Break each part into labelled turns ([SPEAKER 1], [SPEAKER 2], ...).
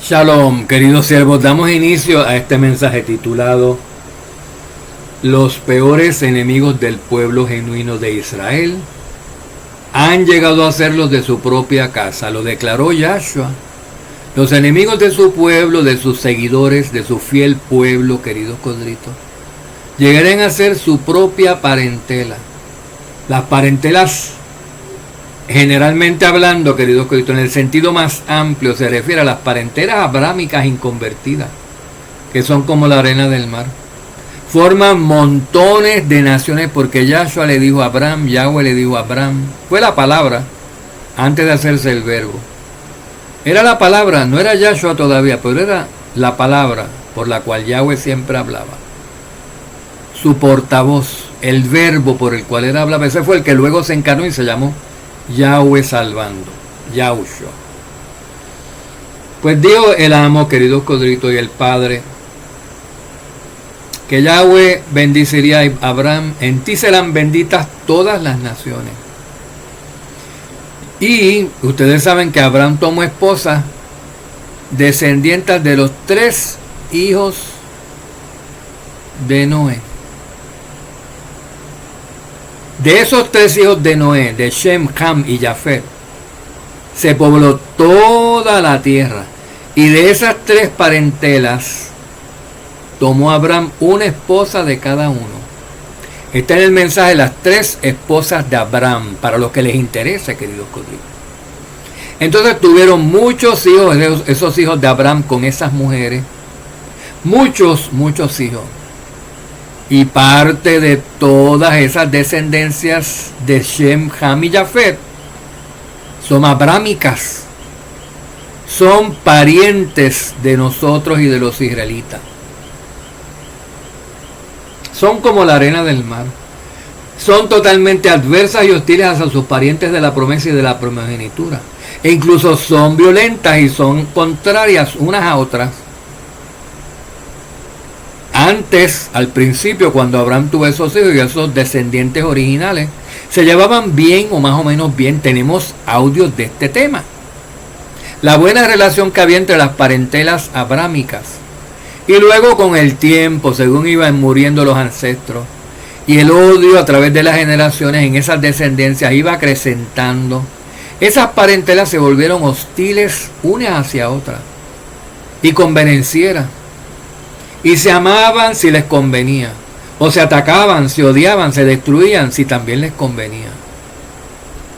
[SPEAKER 1] Shalom, queridos siervos, damos inicio a este mensaje titulado Los peores enemigos del pueblo genuino de Israel han llegado a ser los de su propia casa, lo declaró Yahshua. Los enemigos de su pueblo, de sus seguidores, de su fiel pueblo, queridos codritos, llegarán a ser su propia parentela. Las parentelas, generalmente hablando, queridos codritos, en el sentido más amplio, se refiere a las parentelas abrámicas inconvertidas, que son como la arena del mar. Forman montones de naciones porque Yahshua le dijo a Abraham, Yahweh le dijo a Abraham. Fue la palabra antes de hacerse el verbo. Era la palabra, no era Yahshua todavía, pero era la palabra por la cual Yahweh siempre hablaba. Su portavoz, el verbo por el cual él hablaba, ese fue el que luego se encarnó y se llamó Yahweh salvando, Yahushua. Pues dijo el amo, queridos codritos, y el padre, que Yahweh bendeciría a Abraham, en ti serán benditas todas las naciones. Y ustedes saben que Abraham tomó esposa descendientes de los 3 hijos de Noé. De esos 3 hijos de Noé, de Shem, Ham y Jafet, se pobló toda la tierra. Y de esas 3 parentelas, tomó Abraham una esposa de cada uno. Está en el mensaje las 3 esposas de Abraham, para los que les interese, queridos codritos. Entonces tuvieron muchos hijos, esos hijos de Abraham con esas mujeres. Muchos hijos. Y parte de todas esas descendencias de Shem, Ham y Jafet son abrámicas. Son parientes de nosotros y de los israelitas. Son como la arena del mar. Son totalmente adversas y hostiles hacia sus parientes de la promesa y de la primogenitura. E incluso son violentas y son contrarias unas a otras. Antes, al principio, cuando Abraham tuvo esos hijos y esos descendientes originales, se llevaban bien o más o menos bien. Tenemos audios de este tema. La buena relación que había entre las parentelas abrámicas. Y luego con el tiempo, según iban muriendo los ancestros, y el odio a través de las generaciones en esas descendencias iba acrecentando, esas parentelas se volvieron hostiles unas hacia otras y convenencieras. Y se amaban si les convenía, o se atacaban, se odiaban, se destruían si también les convenía.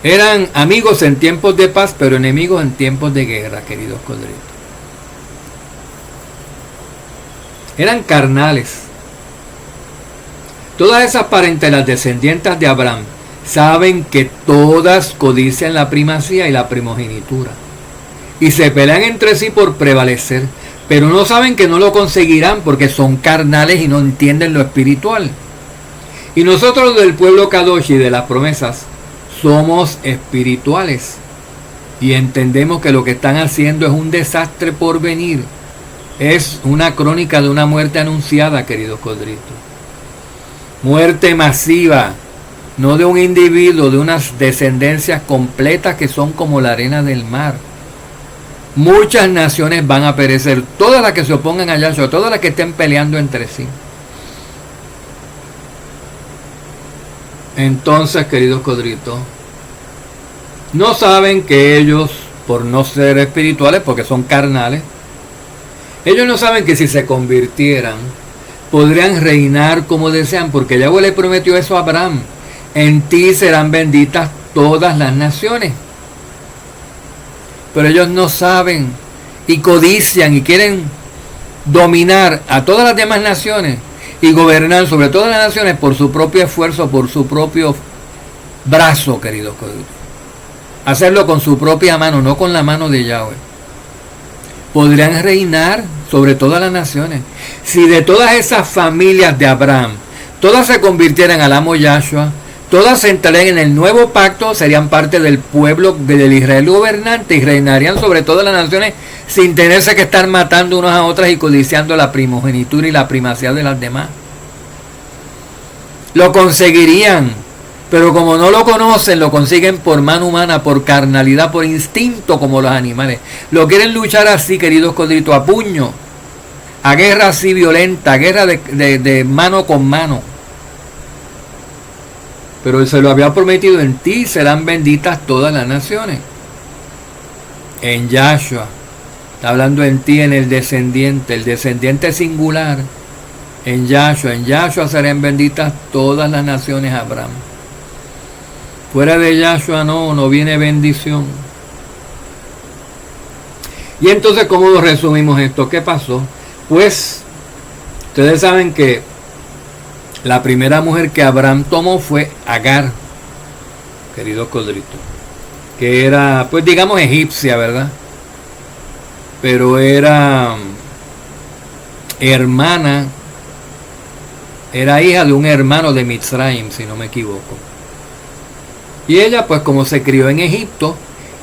[SPEAKER 1] Eran amigos en tiempos de paz, pero enemigos en tiempos de guerra, queridos codritos. Eran carnales. Todas esas parentelas descendientes de Abraham saben que todas codician la primacía y la primogenitura. Y se pelean entre sí por prevalecer. Pero no saben que no lo conseguirán porque son carnales y no entienden lo espiritual. Y nosotros del pueblo Kadosh y de las promesas somos espirituales. Y entendemos que lo que están haciendo es un desastre por venir. Es una crónica de una muerte anunciada, queridos codritos. Muerte masiva, no de un individuo, de unas descendencias completas que son como la arena del mar. Muchas naciones van a perecer, todas las que se opongan a Yahshua, todas las que estén peleando entre sí. Entonces, queridos codritos, no saben que ellos, por no ser espirituales, porque son carnales, ellos no saben que si se convirtieran, podrían reinar como desean, porque Yahweh le prometió eso a Abraham. En ti serán benditas todas las naciones. Pero ellos no saben y codician y quieren dominar a todas las demás naciones y gobernar sobre todas las naciones por su propio esfuerzo, por su propio brazo, queridos codritos. Hacerlo con su propia mano, no con la mano de Yahweh. Podrían reinar sobre todas las naciones. Si de todas esas familias de Abraham, todas se convirtieran al amo Yahshua, todas entrarían en el nuevo pacto, serían parte del pueblo del Israel gobernante y reinarían sobre todas las naciones sin tenerse que estar matando unas a otras y codiciando la primogenitura y la primacía de las demás. Lo conseguirían, Pero como no lo conocen, lo consiguen por mano humana, por carnalidad, por instinto, como los animales. Lo quieren luchar así, queridos codritos, a puño, a guerra así violenta, a guerra de mano con mano. Pero Él se lo había prometido: en ti serán benditas todas las naciones. En Yahshua, está hablando en ti, en el descendiente singular. En Yahshua serán benditas todas las naciones, Abraham. Fuera de Yahshua no viene bendición. Y entonces, ¿cómo resumimos esto? ¿Qué pasó? Pues, ustedes saben que la primera mujer que Abraham tomó fue Agar, queridos codritos, que era, pues digamos, egipcia, ¿verdad? Pero era hermana, era hija de un hermano de Mitzrayim, si no me equivoco. Y ella, pues como se crió en Egipto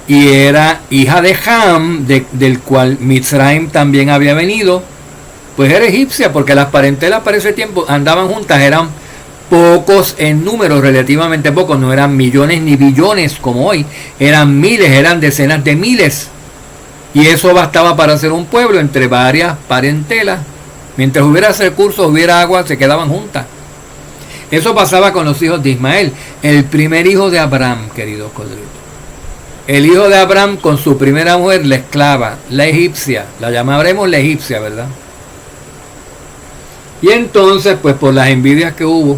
[SPEAKER 1] y era hija de Ham, del cual Mitzrayim también había venido, pues era egipcia, porque las parentelas para ese tiempo andaban juntas, eran pocos en número, relativamente pocos, no eran millones ni billones como hoy, eran miles, eran decenas de miles, y eso bastaba para hacer un pueblo entre varias parentelas. Mientras hubiera recursos, hubiera agua, se quedaban juntas. Eso pasaba con los hijos de Ismael, el primer hijo de Abraham, queridos codritos. El hijo de Abraham con su primera mujer, la esclava, la egipcia, la llamaremos la egipcia, ¿verdad? Y entonces, pues por las envidias que hubo,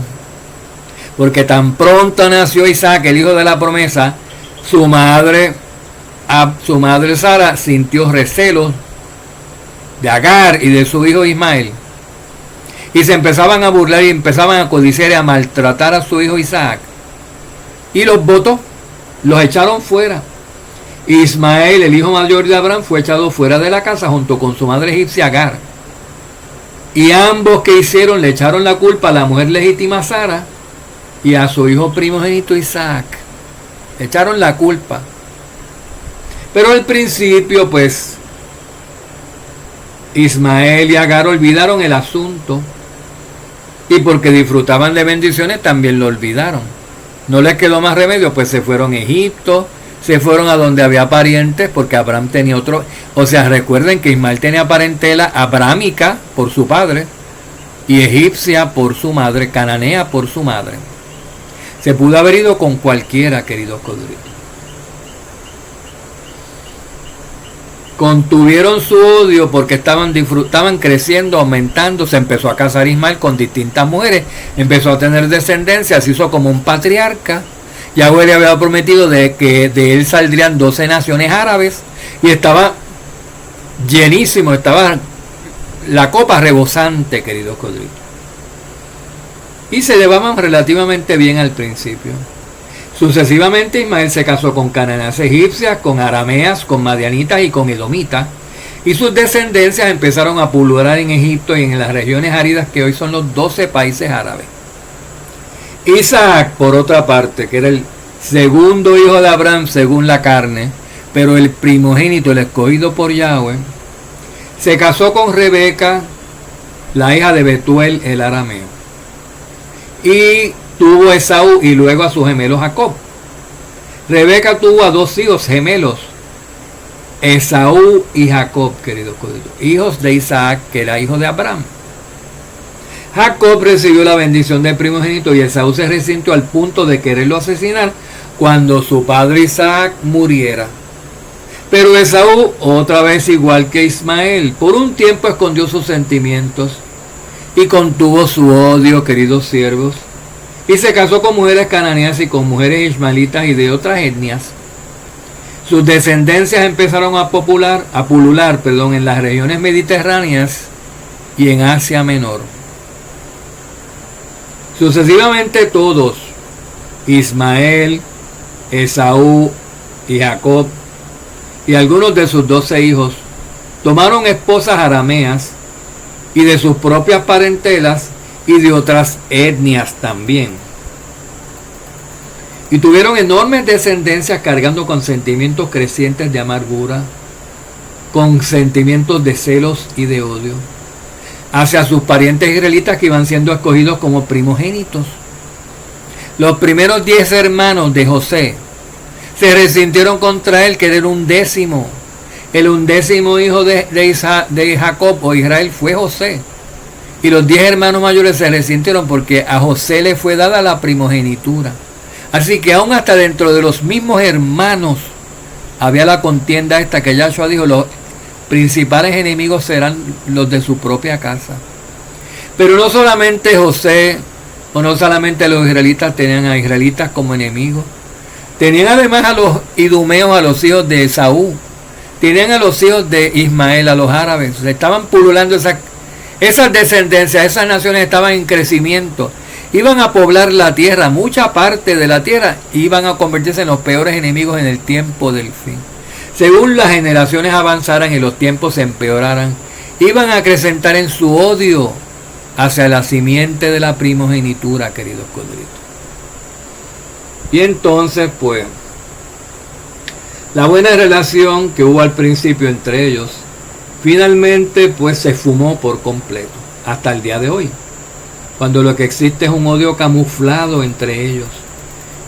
[SPEAKER 1] porque tan pronto nació Isaac, el hijo de la promesa, su madre Sara sintió recelos de Agar y de su hijo Ismael. Y se empezaban a burlar y empezaban a codiciar y a maltratar a su hijo Isaac. Y los botó, los echaron fuera. Ismael, el hijo mayor de Abraham, fue echado fuera de la casa junto con su madre egipcia Agar. Y ambos, que hicieron, le echaron la culpa a la mujer legítima Sara y a su hijo primogénito Isaac. Le echaron la culpa. Pero al principio, pues, Ismael y Agar olvidaron el asunto. Y porque disfrutaban de bendiciones, también lo olvidaron. No les quedó más remedio, pues se fueron a Egipto, se fueron a donde había parientes, porque Abraham tenía otro. O sea, recuerden que Ismael tenía parentela abrámica por su padre, y egipcia por su madre, cananea por su madre. Se pudo haber ido con cualquiera, queridos codritos. Contuvieron su odio porque estaban creciendo, aumentando. Se empezó a casar Ismael con distintas mujeres, empezó a tener descendencia, se hizo como un patriarca. Yahweh le había prometido de que de él saldrían 12 naciones árabes, y estaba llenísimo, estaba la copa rebosante, queridos codritos. Y se llevaban relativamente bien al principio. Sucesivamente Ismael se casó con cananeas egipcias, con arameas, con madianitas y con edomitas, y sus descendencias empezaron a pulular en Egipto y en las regiones áridas que hoy son los 12 países árabes. Isaac, por otra parte, que era el segundo hijo de Abraham según la carne, pero el primogénito, el escogido por Yahweh, se casó con Rebeca, la hija de Betuel el arameo, y tuvo a Esaú y luego a su gemelo Jacob. Rebeca tuvo a dos hijos gemelos, Esaú y Jacob, queridos coditos, hijos de Isaac, que era hijo de Abraham. Jacob recibió la bendición del primogénito y Esaú se resintió al punto de quererlo asesinar cuando su padre Isaac muriera. Pero Esaú, otra vez igual que Ismael, por un tiempo escondió sus sentimientos y contuvo su odio, queridos siervos, y se casó con mujeres cananeas y con mujeres ismaelitas y de otras etnias. Sus descendencias empezaron a pulular en las regiones mediterráneas y en Asia Menor. Sucesivamente todos, Ismael, Esaú y Jacob, y algunos de sus 12 hijos, tomaron esposas arameas y de sus propias parentelas y de otras etnias también. Y tuvieron enormes descendencias cargando con sentimientos crecientes de amargura, con sentimientos de celos y de odio hacia sus parientes israelitas que iban siendo escogidos como primogénitos. Los primeros 10 hermanos de José se resintieron contra él, que era un décimo. El undécimo hijo de Jacob o Israel fue José. Y los 10 hermanos mayores se resintieron porque a José le fue dada la primogenitura. Así que aún hasta dentro de los mismos hermanos había la contienda esta que Yahshua dijo, los principales enemigos serán los de su propia casa. Pero no solamente José o no solamente los israelitas tenían a israelitas como enemigos. Tenían además a los idumeos, a los hijos de Esaú. Tenían a los hijos de Ismael, a los árabes. Estaban pululando esas descendencias, esas naciones estaban en crecimiento. Iban a poblar la tierra, mucha parte de la tierra, iban a convertirse en los peores enemigos en el tiempo del fin. Según las generaciones avanzaran y los tiempos se empeoraran, iban a acrecentar en su odio hacia la simiente de la primogenitura, queridos codritos. Y entonces, pues, la buena relación que hubo al principio entre ellos, finalmente, pues, se esfumó por completo, hasta el día de hoy, cuando lo que existe es un odio camuflado entre ellos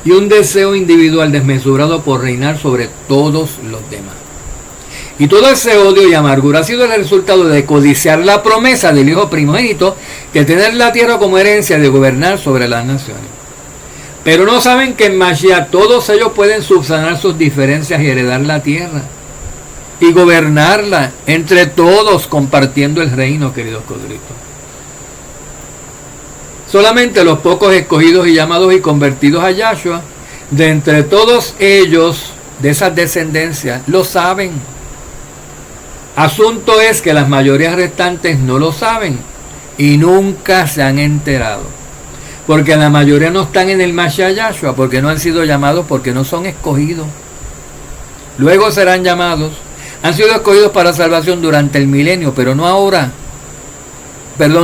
[SPEAKER 1] y un deseo individual desmesurado por reinar sobre todos los demás. Y todo ese odio y amargura ha sido el resultado de codiciar la promesa del hijo primogénito de tener la tierra como herencia, de gobernar sobre las naciones. Pero no saben que en Mashiach todos ellos pueden subsanar sus diferencias y heredar la tierra y gobernarla entre todos, compartiendo el reino, queridos codritos. Solamente los pocos escogidos y llamados y convertidos a Yahshua, de entre todos ellos, de esas descendencias, lo saben. Asunto es que las mayorías restantes no lo saben y nunca se han enterado. Porque la mayoría no están en el Mashiach Yahshua, porque no han sido llamados, porque no son escogidos. Luego serán llamados. Han sido escogidos para salvación durante el milenio, pero no ahora.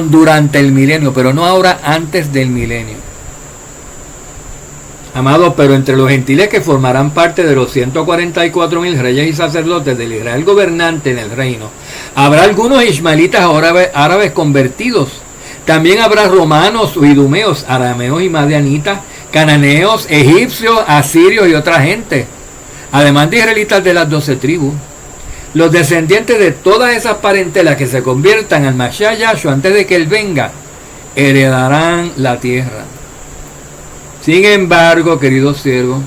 [SPEAKER 1] Durante el milenio, pero no ahora, antes del milenio. Amados, pero entre los gentiles que formarán parte de los 144,000 reyes y sacerdotes del Israel gobernante en el reino, habrá algunos ismaelitas árabes convertidos. También habrá romanos, idumeos, arameos y madianitas, cananeos, egipcios, asirios y otra gente, además de israelitas de las 12 tribus. Los descendientes de todas esas parentelas que se conviertan al Mashiach Yahshua antes de que él venga, heredarán la tierra. Sin embargo, queridos siervos,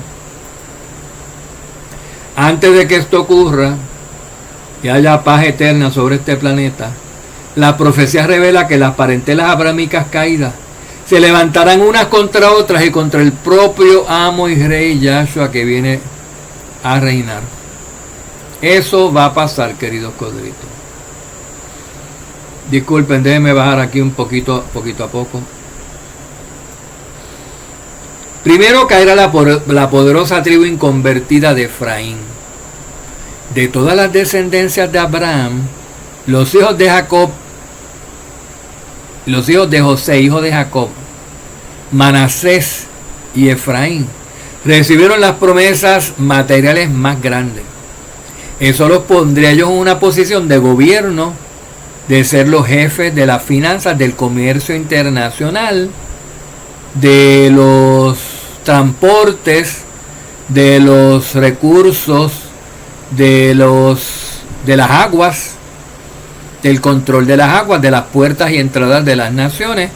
[SPEAKER 1] antes de que esto ocurra y haya paz eterna sobre este planeta, la profecía revela que las parentelas abrámicas caídas se levantarán unas contra otras y contra el propio amo y rey Yahshua que viene a reinar. Eso va a pasar, queridos codritos. Disculpen, déjenme bajar aquí un poquito a poco. Primero caerá la poderosa tribu inconvertida de Efraín. De todas las descendencias de Abraham, los hijos de Jacob, los hijos de José, hijo de Jacob, Manasés y Efraín, recibieron las promesas materiales más grandes. Eso los pondría ellos en una posición de gobierno, de ser los jefes de las finanzas, del comercio internacional, de los transportes, de los recursos, de las aguas, del control de las aguas, de las puertas y entradas de las naciones.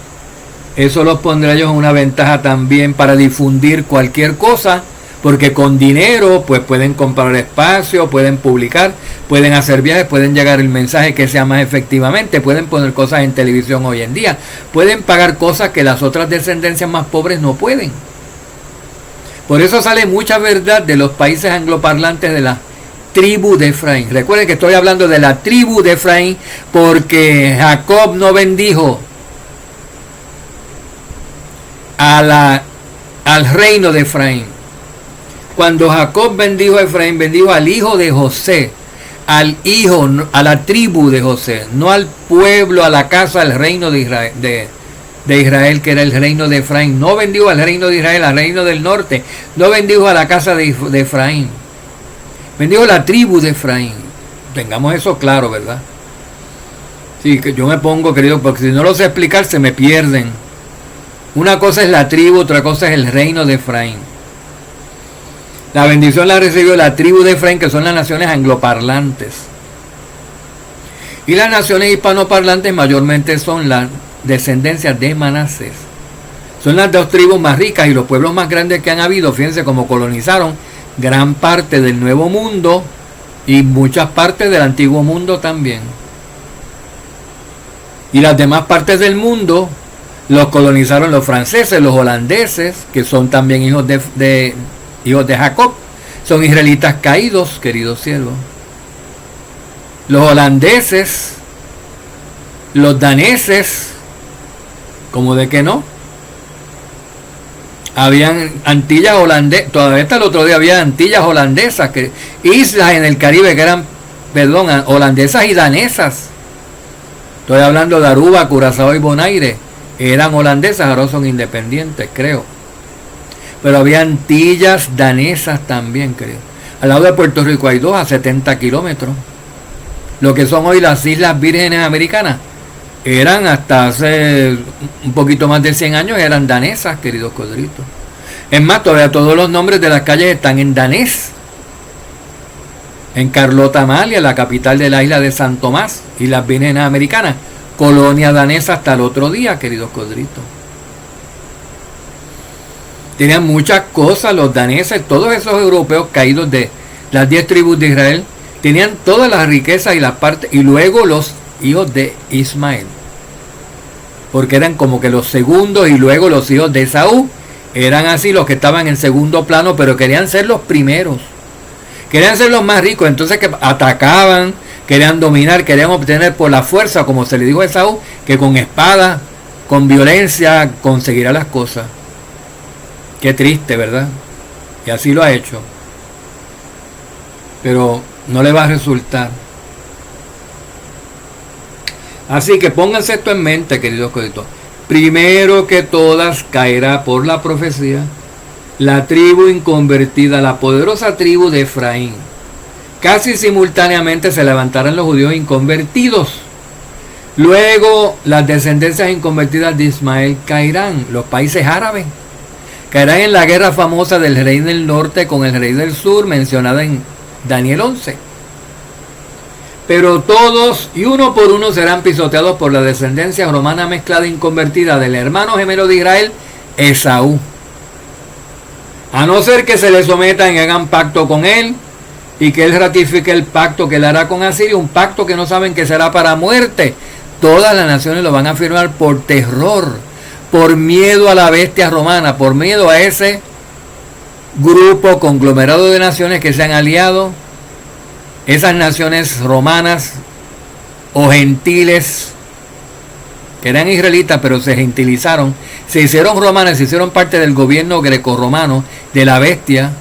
[SPEAKER 1] Eso los pondría ellos en una ventaja también para difundir cualquier cosa, porque con dinero pues pueden comprar espacio, pueden publicar, pueden hacer viajes, pueden llegar el mensaje que sea más efectivamente, pueden poner cosas en televisión hoy en día, pueden pagar cosas que las otras descendencias más pobres no pueden. Por eso sale mucha verdad de los países angloparlantes de la tribu de Efraín. Recuerden que estoy hablando de la tribu de Efraín porque Jacob no bendijo al reino de Efraín. Cuando Jacob bendijo a Efraín, bendijo al hijo de José, al hijo, a la tribu de José, no al pueblo, a la casa, al reino de Israel, que era el reino de Efraín. No bendijo al reino de Israel, al reino del norte. No bendijo a la casa de Efraín. Bendijo a la tribu de Efraín. Tengamos eso claro, ¿verdad? Sí, que yo me pongo, querido, porque si no lo sé explicar, se me pierden. Una cosa es la tribu, otra cosa es el reino de Efraín. La bendición la recibió la tribu de Efraín, que son las naciones angloparlantes. Y las naciones hispanoparlantes mayormente son las descendencias de Manasés. Son las dos tribus más ricas y los pueblos más grandes que han habido. Fíjense cómo colonizaron gran parte del Nuevo Mundo y muchas partes del Antiguo Mundo también. Y las demás partes del mundo los colonizaron los franceses, los holandeses, que son también hijos de Jacob. Son israelitas caídos, queridos siervos. Los holandeses, los daneses, ¿cómo de que no? Habían Antillas holandesas, todavía hasta el otro día había Antillas holandesas, islas en el Caribe que eran, holandesas y danesas. Estoy hablando de Aruba, Curazao y Bonaire. Eran holandesas, ahora son independientes, creo. Pero había Antillas danesas también, creo. Al lado de Puerto Rico hay dos a 70 kilómetros. Lo que son hoy las Islas Vírgenes Americanas. Eran hasta hace un poquito más de 100 años, eran danesas, queridos codritos. Es más, todavía todos los nombres de las calles están en danés. En Carlota Amalia, la capital de la isla de San Tomás, y las Vírgenes Americanas, colonia danesa hasta el otro día, queridos codritos. Tenían muchas cosas los daneses, todos esos europeos caídos de las 10 tribus de Israel, tenían todas las riquezas y las partes, y luego los hijos de Ismael, porque eran como que los segundos, y luego los hijos de Esaú, eran así los que estaban en segundo plano, pero querían ser los primeros, querían ser los más ricos, entonces que atacaban, querían dominar, querían obtener por la fuerza, como se le dijo a Esaú, que con espada, con violencia, conseguirá las cosas. Qué triste, ¿verdad? Y así lo ha hecho. Pero no le va a resultar. Así que pónganse esto en mente, queridos coditos. Primero que todas caerá por la profecía la tribu inconvertida, la poderosa tribu de Efraín. Casi simultáneamente se levantarán los judíos inconvertidos. Luego las descendencias inconvertidas de Ismael caerán, los países árabes. Caerán en la guerra famosa del rey del norte con el rey del sur, mencionada en Daniel 11. Pero todos y uno por uno serán pisoteados por la descendencia romana mezclada e inconvertida del hermano gemelo de Israel, Esaú. A no ser que se le sometan y hagan pacto con él, y que él ratifique el pacto que él hará con Asiria, un pacto que no saben que será para muerte. Todas las naciones lo van a firmar por terror, por miedo a la bestia romana, por miedo a ese grupo conglomerado de naciones que se han aliado, esas naciones romanas o gentiles, que eran israelitas pero se gentilizaron, se hicieron romanas, se hicieron parte del gobierno grecorromano de la bestia,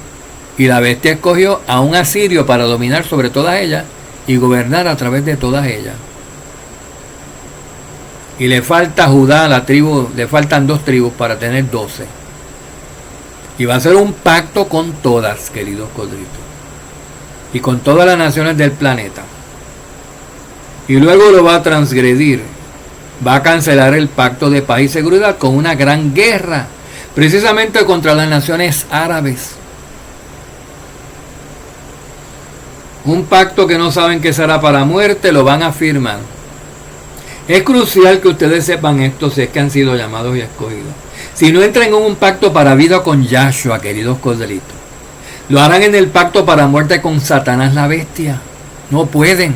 [SPEAKER 1] y la bestia escogió a un asirio para dominar sobre todas ellas y gobernar a través de todas ellas. Y le falta a Judá, la tribu, le faltan 2 tribus para tener 12. Y va a ser un pacto con todas, queridos codritos, y con todas las naciones del planeta. Y luego lo va a transgredir. Va a cancelar el pacto de paz y seguridad con una gran guerra, precisamente contra las naciones árabes. Un pacto que no saben que será para muerte, lo van a firmar. Es crucial que ustedes sepan esto si es que han sido llamados y escogidos. Si no entran en un pacto para vida con Yahshua, queridos cordelitos, lo harán en el pacto para muerte con Satanás la bestia. No pueden.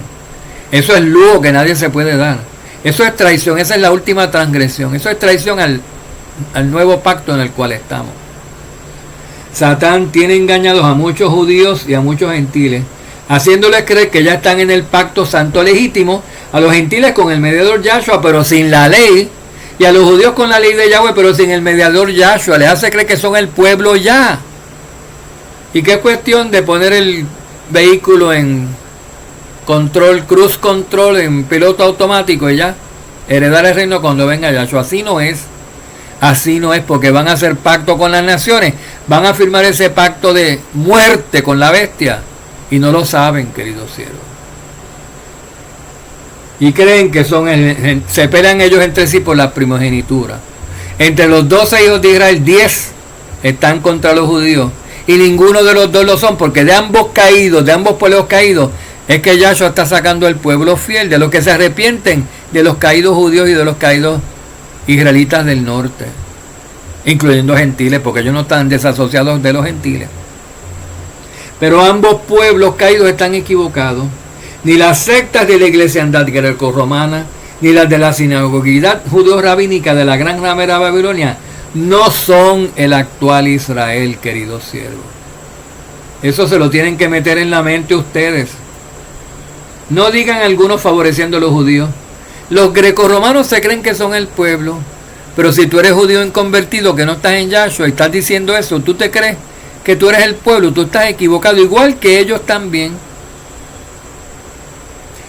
[SPEAKER 1] Eso es lujo que nadie se puede dar. Eso es traición, esa es la última transgresión. Eso es traición al nuevo pacto en el cual estamos. Satán tiene engañados a muchos judíos y a muchos gentiles, haciéndoles creer que ya están en el pacto santo legítimo, a los gentiles con el mediador Yahshua, pero sin la ley, y a los judíos con la ley de Yahweh, pero sin el mediador Yahshua. Les hace creer que son el pueblo ya, y que es cuestión de poner el vehículo en control, cruise control, en piloto automático, y ya heredar el reino cuando venga Yahshua. Así no es, porque van a hacer pacto con las naciones, van a firmar ese pacto de muerte con la bestia, y no lo saben, queridos siervos. Y creen que se pelean ellos entre sí por la primogenitura. Entre los 12 hijos de Israel, 10 están contra los judíos. Y ninguno de los dos lo son, porque de ambos caídos, de ambos pueblos caídos, es que Yahshua está sacando al pueblo fiel, de los que se arrepienten, de los caídos judíos y de los caídos israelitas del norte, incluyendo gentiles, porque ellos no están desasociados de los gentiles. Pero ambos pueblos caídos están equivocados. Ni las sectas de la iglesiandad grecorromana, ni las de la sinagoguidad judeo-rabínica de la gran ramera Babilonia, no son el actual Israel, queridos siervos. Eso se lo tienen que meter en la mente ustedes. No digan algunos favoreciendo a los judíos. Los grecorromanos se creen que son el pueblo, pero si tú eres judío inconvertido, que no estás en Yahshua y estás diciendo eso, tú te crees que tú eres el pueblo, tú estás equivocado, igual que ellos también.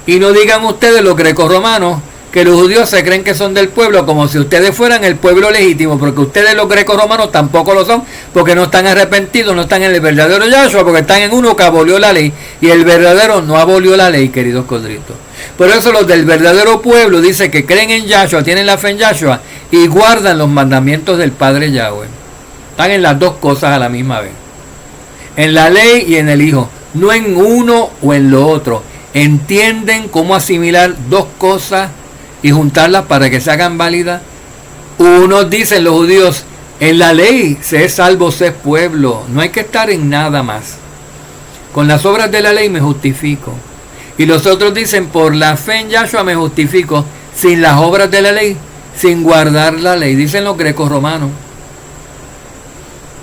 [SPEAKER 1] Y no digan ustedes, los grecorromanos, que los judíos se creen que son del pueblo, como si ustedes fueran el pueblo legítimo, porque ustedes los grecorromanos tampoco lo son, porque no están arrepentidos, no están en el verdadero Yahshua, porque están en uno que abolió la ley, y el verdadero no abolió la ley, queridos codritos. Por eso los del verdadero pueblo dice que creen en Yahshua, tienen la fe en Yahshua, y guardan los mandamientos del Padre Yahweh. Están en las dos cosas a la misma vez, en la ley y en el Hijo, no en uno o en lo otro. Entienden cómo asimilar dos cosas y juntarlas para que se hagan válidas. Unos dicen, los judíos, en la ley se es salvo, se es pueblo, no hay que estar en nada más. Con las obras de la ley me justifico. Y los otros dicen, por la fe en Yahshua me justifico, sin las obras de la ley, sin guardar la ley. Dicen los grecos romanos.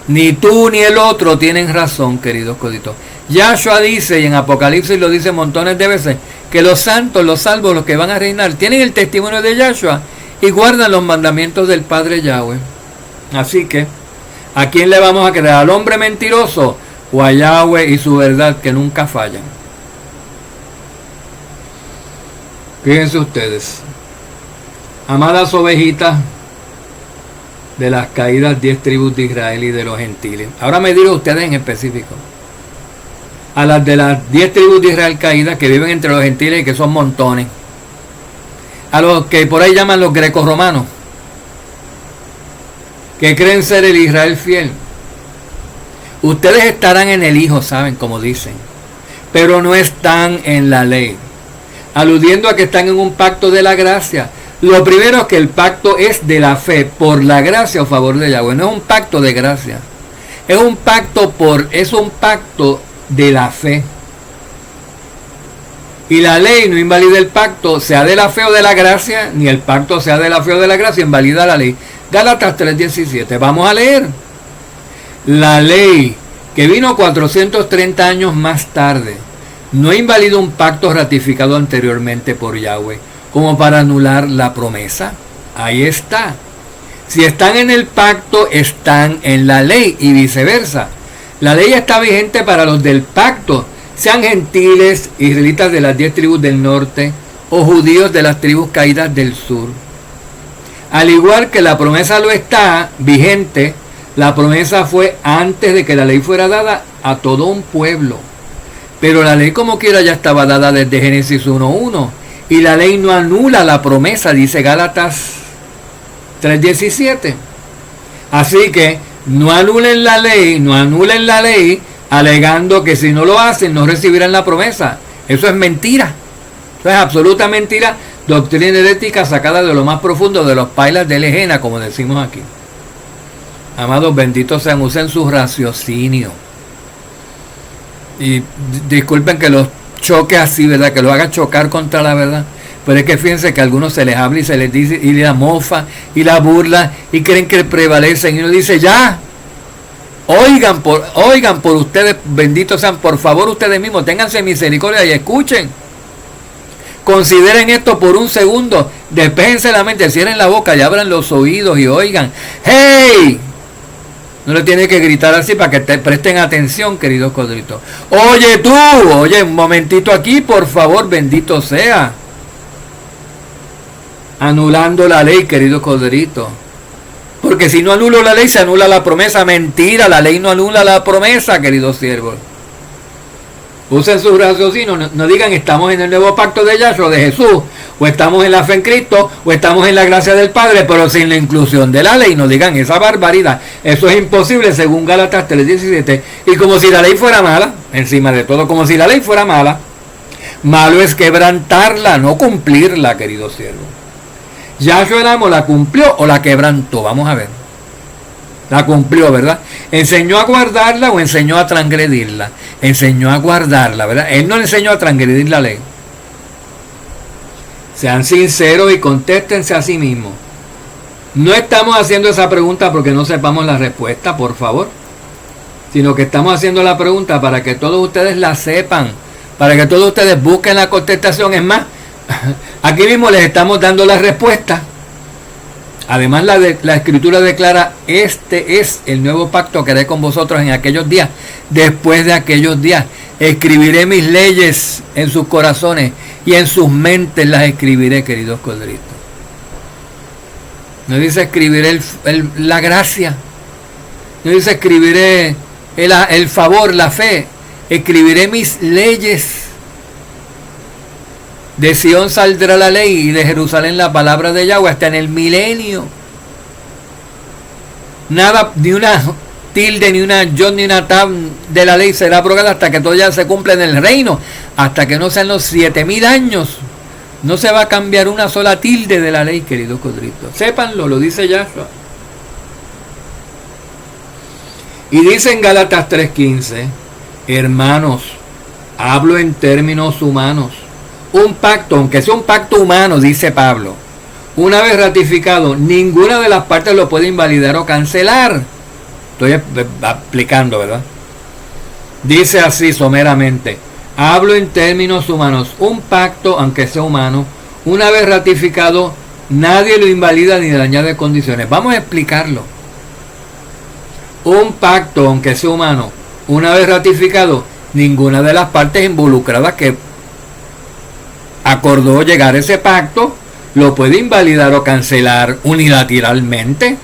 [SPEAKER 1] Ni tú ni el otro tienen razón, queridos coditos. Yahshua dice, y en Apocalipsis lo dice montones de veces, que los santos, los salvos, los que van a reinar, tienen el testimonio de Yahshua y guardan los mandamientos del Padre Yahweh. Así que, ¿a quién le vamos a creer? ¿Al hombre mentiroso o a Yahweh y su verdad que nunca fallan? Fíjense ustedes, amadas ovejitas de las caídas 10 tribus de Israel y de los gentiles. Ahora me dirijo a ustedes en específico. A las de las 10 tribus de Israel caídas que viven entre los gentiles y que son montones. A los que por ahí llaman los grecos romanos, que creen ser el Israel fiel. Ustedes estarán en el Hijo, saben, como dicen, pero no están en la ley, aludiendo a que están en un pacto de la gracia. Lo primero es que el pacto es de la fe, por la gracia o favor de Yahweh. No es un pacto de gracia, es un pacto de la fe. Y la ley no invalida el pacto, sea de la fe o de la gracia, ni el pacto sea de la fe o de la gracia, invalida la ley. Gálatas 3:17. Vamos a leer. La ley, que vino 430 años más tarde, no invalida un pacto ratificado anteriormente por Yahweh, como para anular la promesa. Ahí está. Si están en el pacto, están en la ley y viceversa. La ley está vigente para los del pacto, sean gentiles, israelitas de las 10 tribus del norte o judíos de las tribus caídas del sur. Al igual que la promesa lo está vigente, la promesa fue antes de que la ley fuera dada a todo un pueblo. Pero la ley como quiera ya estaba dada desde Génesis 1:1 y la ley no anula la promesa, dice Gálatas 3:17. Así que no anulen la ley alegando que si no lo hacen no recibirán la promesa. Eso es mentira. Eso es absoluta mentira. Doctrina herética sacada de lo más profundo de los pailas de Lejena, como decimos aquí. Amados, benditos sean, usen su raciocinio. Y disculpen que los choque así, ¿verdad? Que los haga chocar contra la verdad. Pero es que fíjense que a algunos se les habla y se les dice, y la mofa, y la burla, y creen que prevalecen. Y uno dice, ya, oigan por ustedes, benditos sean, por favor ustedes mismos, ténganse misericordia y escuchen. Consideren esto por un segundo, despéjense la mente, cierren la boca y abran los oídos y oigan. ¡Hey! No le tiene que gritar así para que te presten atención, queridos codritos. Oye tú, oye, un momentito aquí, por favor, bendito sea. Anulando la ley, queridos codritos. Porque si no anulo la ley, se anula la promesa. Mentira, la ley no anula la promesa, queridos siervos. Usen sus raciocinios, no digan estamos en el nuevo pacto de Yahshua, de Jesús, O estamos en la fe en Cristo, o estamos en la gracia del Padre, pero sin la inclusión de la ley. No digan esa barbaridad. Eso es imposible según Gálatas 3:17. Y como si la ley fuera mala, encima de todo, como si la ley fuera mala. Malo es quebrantarla, no cumplirla, querido siervo. Yahshua el amo la cumplió o la quebrantó. Vamos a ver. La cumplió, ¿verdad? ¿Enseñó a guardarla o enseñó a transgredirla? Enseñó a guardarla, ¿verdad? Él no le enseñó a transgredir la ley. Sean sinceros y contéstense a sí mismos. No estamos haciendo esa pregunta porque no sepamos la respuesta, por favor. Sino que estamos haciendo la pregunta para que todos ustedes la sepan. Para que todos ustedes busquen la contestación. Es más, aquí mismo les estamos dando la respuesta. Además, la Escritura declara: este es el nuevo pacto que haré con vosotros en aquellos días. Después de aquellos días, escribiré mis leyes en sus corazones y en sus mentes las escribiré, queridos corderitos. No dice escribiré la gracia. No dice escribiré el favor, la fe. Escribiré mis leyes. De Sión saldrá la ley y de Jerusalén la palabra de Yahweh hasta en el milenio. Nada, ni una tilde, ni una yod, ni una tab de la ley será abrogada hasta que todo ya se cumpla en el reino. Hasta que no sean los 7000 años. No se va a cambiar una sola tilde de la ley, queridos corderitos. Sépanlo, lo dice Yahshua. Y dice en Gálatas 3:15: hermanos, hablo en términos humanos. Un pacto, aunque sea un pacto humano, dice Pablo, una vez ratificado, ninguna de las partes lo puede invalidar o cancelar. Estoy aplicando, ¿verdad? Dice así someramente: hablo en términos humanos. Un pacto, aunque sea humano, una vez ratificado, nadie lo invalida ni le añade condiciones. Vamos a explicarlo. Un pacto, aunque sea humano, una vez ratificado, ninguna de las partes involucradas que acordó llegar a ese pacto lo puede invalidar o cancelar unilateralmente.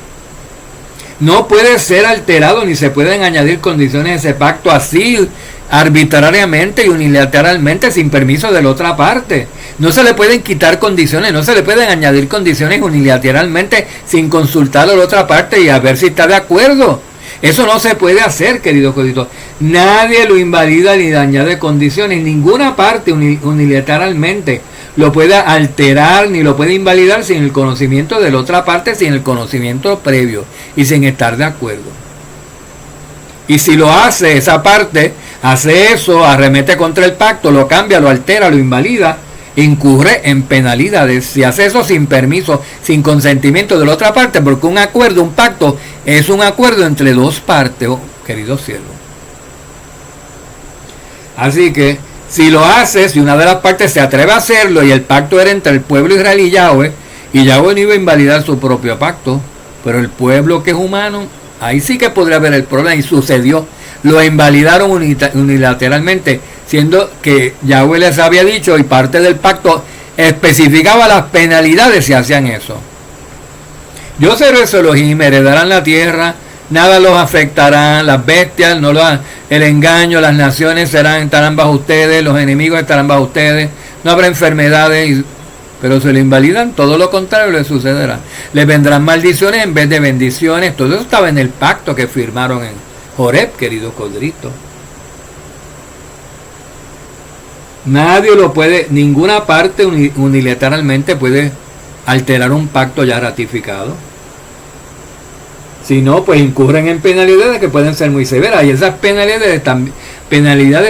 [SPEAKER 1] No puede ser alterado ni se pueden añadir condiciones a ese pacto así arbitrariamente y unilateralmente sin permiso de la otra parte. No se le pueden quitar condiciones, no se le pueden añadir condiciones unilateralmente sin consultar a la otra parte y a ver si está de acuerdo. Eso no se puede hacer, queridos coditos. Nadie lo invalida ni le añade condiciones. Ninguna parte unilateralmente lo puede alterar ni lo puede invalidar sin el conocimiento de la otra parte, sin el conocimiento previo y sin estar de acuerdo. Y si lo hace, esa parte hace eso, arremete contra el pacto, lo cambia, lo altera, lo invalida, incurre en penalidades. Si hace eso sin permiso, sin consentimiento de la otra parte, porque un acuerdo, un pacto, es un acuerdo entre dos partes, queridos siervos. Así que, si lo hace, si una de las partes se atreve a hacerlo y el pacto era entre el pueblo israelí y Yahweh no iba a invalidar su propio pacto, pero el pueblo que es humano, ahí sí que podría haber el problema, y sucedió. Lo invalidaron unilateralmente, siendo que Yahweh les había dicho y parte del pacto especificaba las penalidades si hacían eso. Yo seré su Elohim, heredarán la tierra, nada los afectará, las bestias, el engaño, las naciones estarán bajo ustedes, los enemigos estarán bajo ustedes, no habrá enfermedades, pero si lo invalidan, todo lo contrario les sucederá. Les vendrán maldiciones en vez de bendiciones. Todo eso estaba en el pacto que firmaron en Joreb, queridos corderitos. Nadie lo puede, ninguna parte unilateralmente puede alterar un pacto ya ratificado. Si no, pues incurren en penalidades que pueden ser muy severas. Y esas penalidades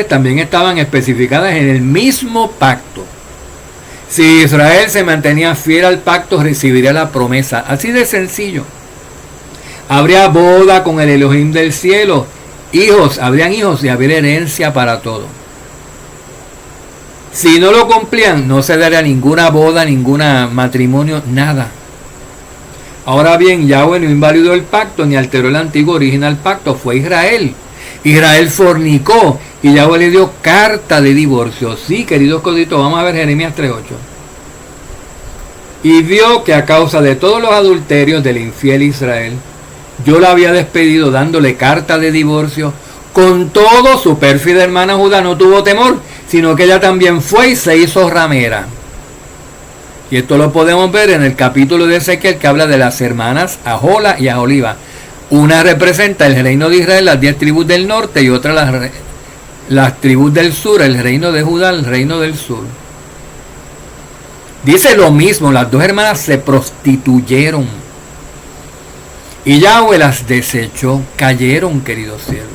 [SPEAKER 1] también estaban especificadas en el mismo pacto. Si Israel se mantenía fiel al pacto, recibiría la promesa. Así de sencillo. Habría boda con el Elohim del cielo. Habrían hijos y habría herencia para todo. Si no lo cumplían, no se daría ninguna boda, ningún matrimonio, nada. Ahora bien, Yahweh no invalidó el pacto ni alteró el antiguo original pacto, fue Israel. Israel fornicó y Yahweh le dio carta de divorcio. Sí, queridos coditos, vamos a ver Jeremías 3:8. Y vio que a causa de todos los adulterios del infiel Israel, yo la había despedido dándole carta de divorcio. Con todo, su pérfida hermana Judá no tuvo temor, sino que ella también fue y se hizo ramera. Y esto lo podemos ver en el capítulo de Ezequiel que habla de las hermanas Ahola y Aholiba. Una representa el reino de Israel, las 10 tribus del norte, y otra las tribus del sur, el reino de Judá, el reino del sur. Dice lo mismo, las dos hermanas se prostituyeron. Y Yahweh las desechó, cayeron, queridos cielos.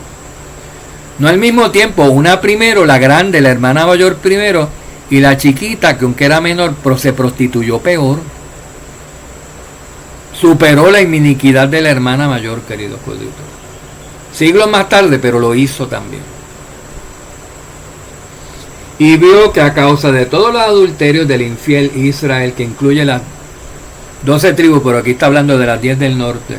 [SPEAKER 1] No al mismo tiempo, una primero, la grande, la hermana mayor primero, y la chiquita, que aunque era menor, se prostituyó peor. Superó la iniquidad de la hermana mayor, queridos coditos. Siglos más tarde, pero lo hizo también. Y vio que a causa de todos los adulterios del infiel Israel, que incluye las 12 tribus, pero aquí está hablando de las 10 del norte,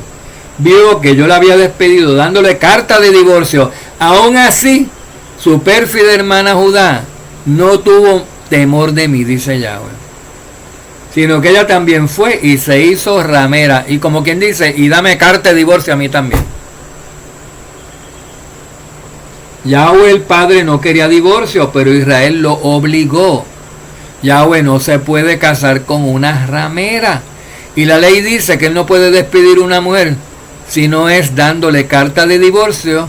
[SPEAKER 1] vio que yo la había despedido dándole carta de divorcio. Aún así, su pérfida hermana Judá no tuvo temor de mí, dice Yahweh, sino que ella también fue y se hizo ramera, y como quien dice, y dame carta de divorcio a mí también. Yahweh el Padre no quería divorcio, pero Israel lo obligó. Yahweh no se puede casar con una ramera, y la ley dice que él no puede despedir a una mujer si no es dándole carta de divorcio,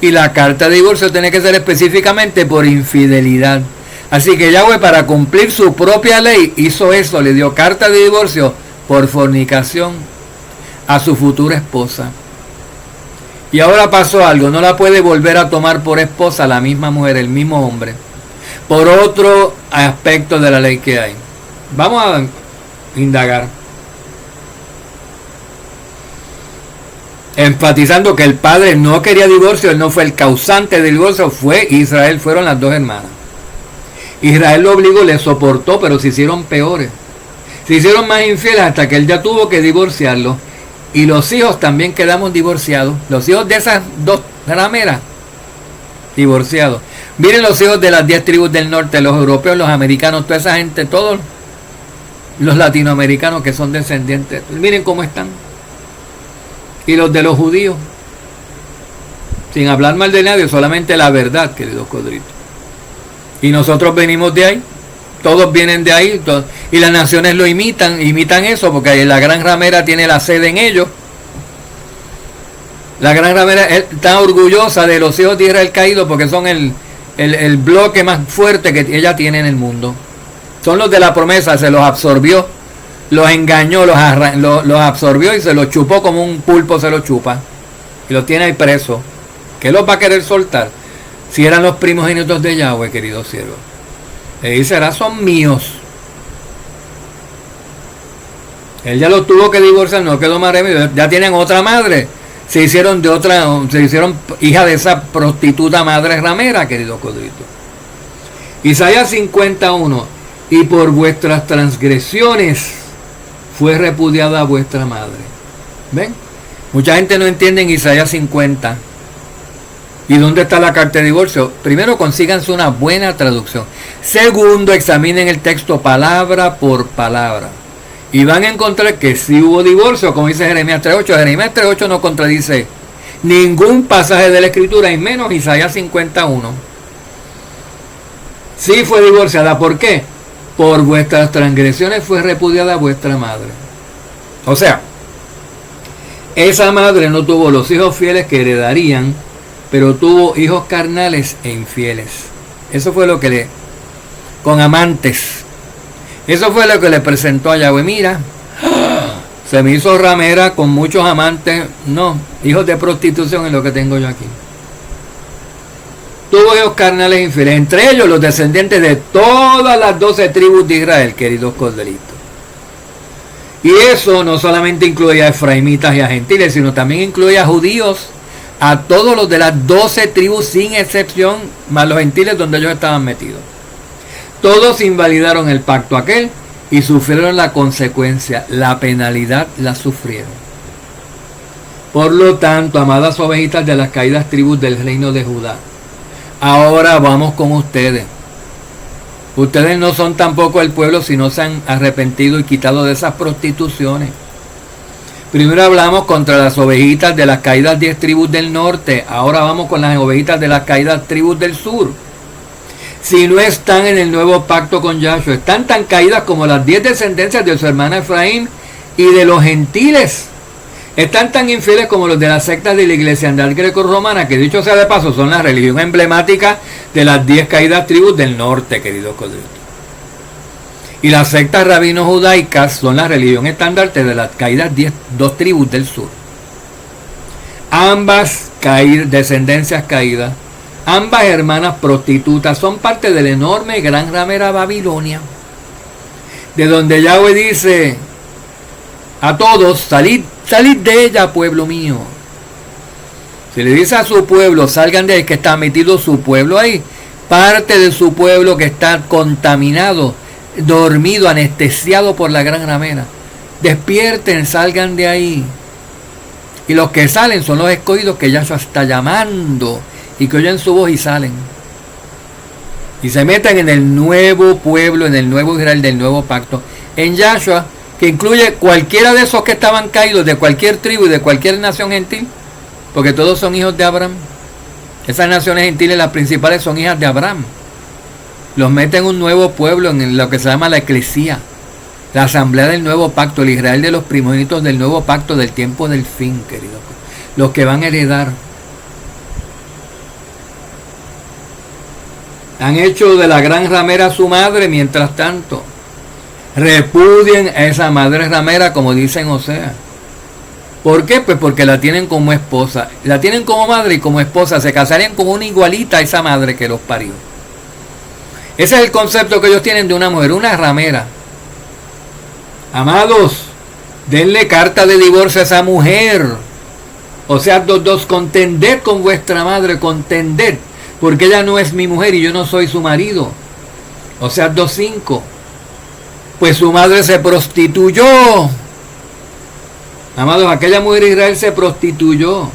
[SPEAKER 1] y la carta de divorcio tiene que ser específicamente por infidelidad. Así que Yahweh, para cumplir su propia ley, hizo eso, le dio carta de divorcio por fornicación a su futura esposa. Y ahora pasó algo, no la puede volver a tomar por esposa la misma mujer, el mismo hombre, por otro aspecto de la ley que hay. Vamos a indagar. Enfatizando que el padre no quería divorcio, él no fue el causante del divorcio, fue Israel, fueron las dos hermanas. Israel lo obligó, le soportó, pero se hicieron peores. Se hicieron más infieles hasta que él ya tuvo que divorciarlo. Y los hijos también quedamos divorciados. Los hijos de esas dos rameras, divorciados. Miren los hijos de las 10 tribus del norte, los europeos, los americanos, toda esa gente, todos los latinoamericanos que son descendientes. Miren cómo están. Y los de los judíos. Sin hablar mal de nadie, solamente la verdad, queridos codritos. Y nosotros venimos de ahí, todos vienen de ahí, y las naciones lo imitan eso, porque la gran ramera tiene la sede en ellos. La gran ramera está orgullosa de los hijos de Israel caídos, porque son el bloque más fuerte que ella tiene en el mundo. Son los de la promesa, se los absorbió, los engañó, los absorbió y se los chupó como un pulpo se los chupa, y los tiene ahí presos. ¿Qué los va a querer soltar? Si eran los primogénitos de Yahweh, queridos siervos. Le dice, ahora son míos. Él ya los tuvo que divorciar, no quedó más remedio. Ya tienen otra madre. Se hicieron hija de esa prostituta madre ramera, queridos codritos. Isaías 51. Y por vuestras transgresiones fue repudiada vuestra madre. ¿Ven? Mucha gente no entiende en Isaías 50. ¿Y dónde está la carta de divorcio? Primero, consíganse una buena traducción. Segundo, examinen el texto palabra por palabra. Y van a encontrar que sí hubo divorcio, como dice Jeremías 3.8. Jeremías 3.8 no contradice ningún pasaje de la Escritura, y menos Isaías 51. Sí fue divorciada. ¿Por qué? Por vuestras transgresiones fue repudiada vuestra madre. O sea, esa madre no tuvo los hijos fieles que heredarían, pero tuvo hijos carnales e infieles. Eso fue lo que con amantes. Eso fue lo que le presentó a Yahweh. Mira, se me hizo ramera con muchos amantes. No, hijos de prostitución es lo que tengo yo aquí. Tuvo hijos carnales e infieles, entre ellos los descendientes de todas las 12 tribus de Israel, queridos corderitos. Y eso no solamente incluía a efraimitas y a gentiles, sino también incluía a judíos, a todos los de las 12 tribus sin excepción, más los gentiles donde ellos estaban metidos. Todos invalidaron el pacto aquel y sufrieron la consecuencia, la penalidad la sufrieron. Por lo tanto, amadas ovejitas de las caídas tribus del reino de Judá, ahora vamos con ustedes. Ustedes no son tampoco el pueblo si no se han arrepentido y quitado de esas prostituciones. Primero hablamos contra las ovejitas de las caídas 10 tribus del norte. Ahora vamos con las ovejitas de las caídas tribus del sur. si no están en el nuevo pacto con Yahshua? Están tan caídas como las 10 descendencias de su hermana Efraín y de los gentiles. Están tan infieles como los de las sectas de la iglesiandad greco-romana, que dicho sea de paso, son la religión emblemática de las 10 caídas tribus del norte, querido Codrito. Y las sectas rabino-judaicas son la religión estandarte de las caídas 2 tribus del sur. Ambas descendencias caídas, ambas hermanas prostitutas, son parte de la enorme y gran ramera Babilonia, de donde Yahweh dice a todos: salid de ella, pueblo mío. Si le dice a su pueblo, salgan de ahí, que está metido su pueblo ahí, parte de su pueblo que está contaminado, dormido, anestesiado por la gran ramera. Despierten, salgan de ahí. Y los que salen son los escogidos que Yahshua está llamando y que oyen su voz y salen. Y se meten en el nuevo pueblo, en el nuevo Israel del nuevo pacto, en Yahshua, que incluye cualquiera de esos que estaban caídos, de cualquier tribu y de cualquier nación gentil, porque todos son hijos de Abraham. Esas naciones gentiles, las principales, son hijas de Abraham. Los mete en un nuevo pueblo, en lo que se llama la eclesía, la asamblea del nuevo pacto, el Israel de los primogénitos del nuevo pacto del tiempo del fin, querido. Los que van a heredar. Han hecho de la gran ramera su madre, mientras tanto repudien a esa madre ramera, como dicen Osea. ¿Por qué? Pues porque la tienen como esposa, la tienen como madre y como esposa. Se casarían con una igualita a esa madre que los parió. Ese es el concepto que ellos tienen de una mujer, una ramera. Amados, denle carta de divorcio a esa mujer. O sea, dos, contended con vuestra madre, contended, porque ella no es mi mujer y yo no soy su marido. O sea, 2:5. Pues su madre se prostituyó. Amados, aquella mujer de Israel se prostituyó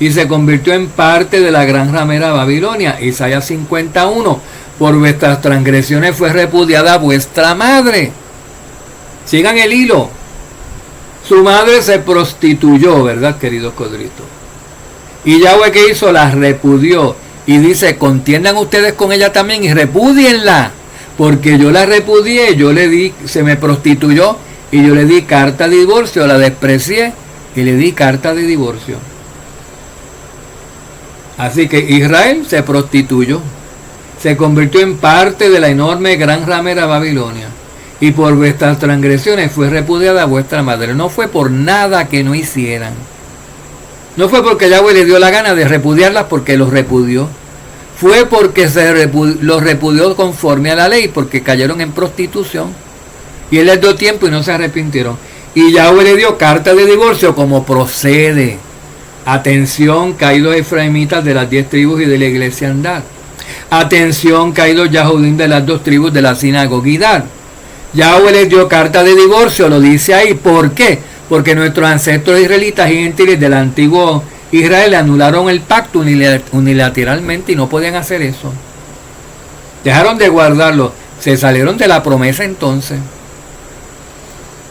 [SPEAKER 1] y se convirtió en parte de la gran ramera Babilonia. Isaías 51. Por vuestras transgresiones fue repudiada vuestra madre. Sigan el hilo. Su madre se prostituyó, ¿verdad, queridos Codritos? Y Yahweh, ¿qué hizo? La repudió. Y dice: contiendan ustedes con ella también y repúdienla. Porque yo la repudié, yo le di, se me prostituyó y yo le di carta de divorcio, la desprecié y le di carta de divorcio. Así que Israel se prostituyó, se convirtió en parte de la enorme gran ramera Babilonia, y por vuestras transgresiones fue repudiada vuestra madre. No fue por nada que no hicieran, no fue porque Yahweh le dio la gana de repudiarlas, porque los repudió. Fue porque los repudió conforme a la ley, porque cayeron en prostitución. Y él les dio tiempo y no se arrepintieron. Y Yahweh le dio carta de divorcio como procede. Atención, caídos efraimitas de las 10 tribus y de la iglesiandad. Atención, caídos yahudín de las 2 tribus de la sinagoguidad. Yahweh les dio carta de divorcio, lo dice ahí. ¿Por qué? Porque nuestros ancestros israelitas y gentiles del antiguo Israel anularon el pacto unilateralmente y no podían hacer eso. Dejaron de guardarlo, se salieron de la promesa entonces.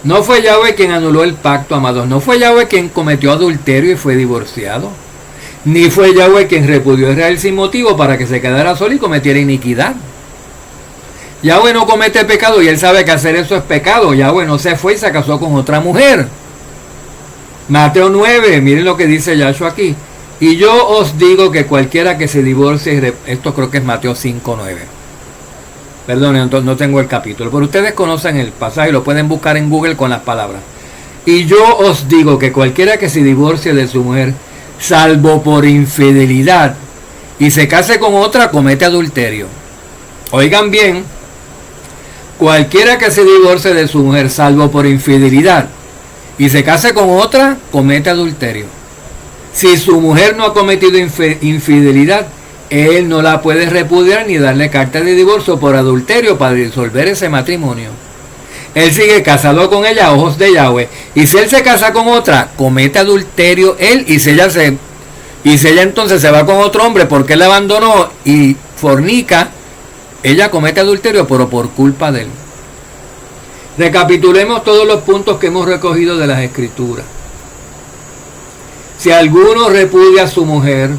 [SPEAKER 1] No fue Yahweh quien anuló el pacto, amados. No fue Yahweh quien cometió adulterio y fue divorciado. Ni fue Yahweh quien repudió a Israel sin motivo para que se quedara solo y cometiera iniquidad. Yahweh no comete pecado y él sabe que hacer eso es pecado. Yahweh no se fue y se casó con otra mujer. Mateo 9, miren lo que dice Yahshua aquí. Y yo os digo que cualquiera que se divorcie, esto creo que es Mateo 5:9. Perdón, no tengo el capítulo, pero ustedes conocen el pasaje, lo pueden buscar en Google con las palabras. Y yo os digo que cualquiera que se divorcie de su mujer, salvo por infidelidad, y se case con otra, comete adulterio. Oigan bien, cualquiera que se divorcie de su mujer, salvo por infidelidad, y se case con otra, comete adulterio. Si su mujer no ha cometido infidelidad, él no la puede repudiar ni darle carta de divorcio por adulterio para disolver ese matrimonio. Él sigue casado con ella a ojos de Yahweh. Y si él se casa con otra, comete adulterio él. Y si ella entonces se va con otro hombre porque él la abandonó y fornica, ella comete adulterio, pero por culpa de él. Recapitulemos todos los puntos que hemos recogido de las Escrituras. Si alguno repudia a su mujer,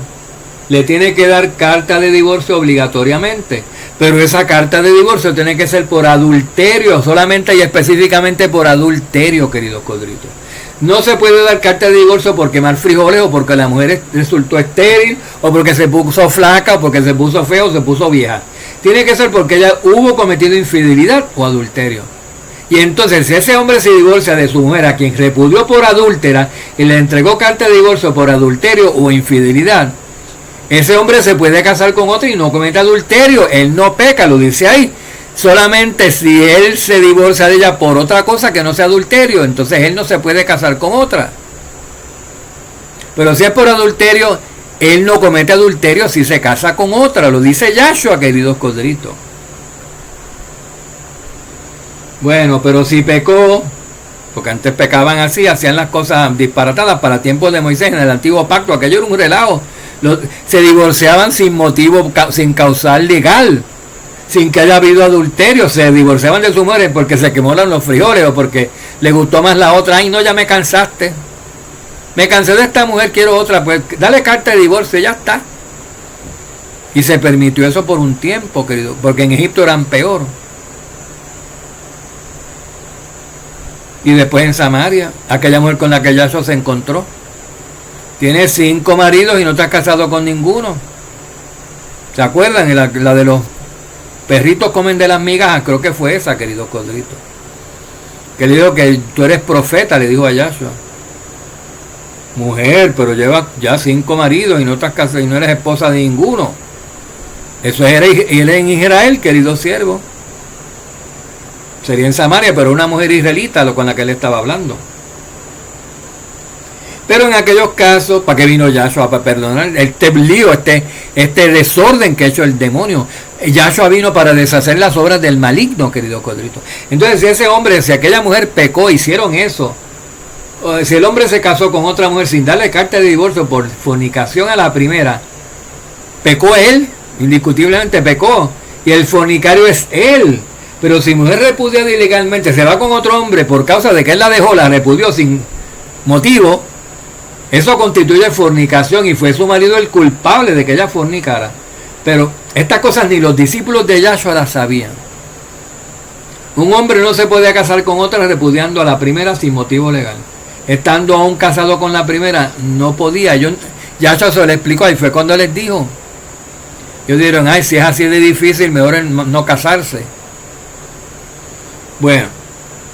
[SPEAKER 1] le tiene que dar carta de divorcio obligatoriamente. Pero esa carta de divorcio tiene que ser por adulterio, solamente y específicamente por adulterio, queridos codritos. No se puede dar carta de divorcio por quemar frijoles, o porque la mujer resultó estéril, o porque se puso flaca, o porque se puso fea, o se puso vieja. Tiene que ser porque ella hubo cometido infidelidad o adulterio. Y entonces, si ese hombre se divorcia de su mujer, a quien repudió por adúltera, y le entregó carta de divorcio por adulterio o infidelidad, ese hombre se puede casar con otra y no comete adulterio. Él no peca, lo dice ahí. Solamente si él se divorcia de ella por otra cosa que no sea adulterio, entonces él no se puede casar con otra. Pero si es por adulterio, él no comete adulterio si se casa con otra. Lo dice Yahshua, queridos codritos. Bueno, pero si pecó, porque antes pecaban así, hacían las cosas disparatadas para tiempos de Moisés en el antiguo pacto, aquello era un relajo. Se divorciaban sin motivo, sin causal legal, sin que haya habido adulterio. Se divorciaban de su mujer porque se quemaron los frijoles o porque le gustó más la otra. Ay, no, ya me cansaste, me cansé de esta mujer, quiero otra. Pues dale carta de divorcio y ya está. Y se permitió eso por un tiempo, querido, porque en Egipto eran peor. Y después en Samaria, aquella mujer con la que Yahshua se encontró, tiene 5 maridos y no está casado con ninguno. ¿Se acuerdan? La de los perritos comen de las migajas, creo que fue esa, querido codrito. Que le dijo que tú eres profeta, le dijo a Yahshua. Mujer, pero lleva ya 5 maridos y no estás casada y no eres esposa de ninguno. Eso era él en Israel, querido siervo. Sería en Samaria, pero una mujer israelita con la que él estaba hablando. Pero en aquellos casos, ¿para qué vino Yahshua? Para perdonar este lío, este desorden que ha hecho el demonio. Yahshua vino para deshacer las obras del maligno, querido codrito. Entonces, si ese hombre, si aquella mujer pecó, hicieron eso. O si el hombre se casó con otra mujer sin darle carta de divorcio por fornicación a la primera, pecó él, indiscutiblemente pecó. Y el fornicario es él. Pero si mujer repudiada ilegalmente se va con otro hombre por causa de que él la dejó, la repudió sin motivo, eso constituye fornicación y fue su marido el culpable de que ella fornicara. Pero estas cosas ni los discípulos de Yahshua las sabían. Un hombre no se podía casar con otra repudiando a la primera sin motivo legal. Estando aún casado con la primera, no podía. Yahshua se lo explicó, ahí fue cuando les dijo. Ellos dijeron, ay, si es así de difícil, mejor no casarse. Bueno,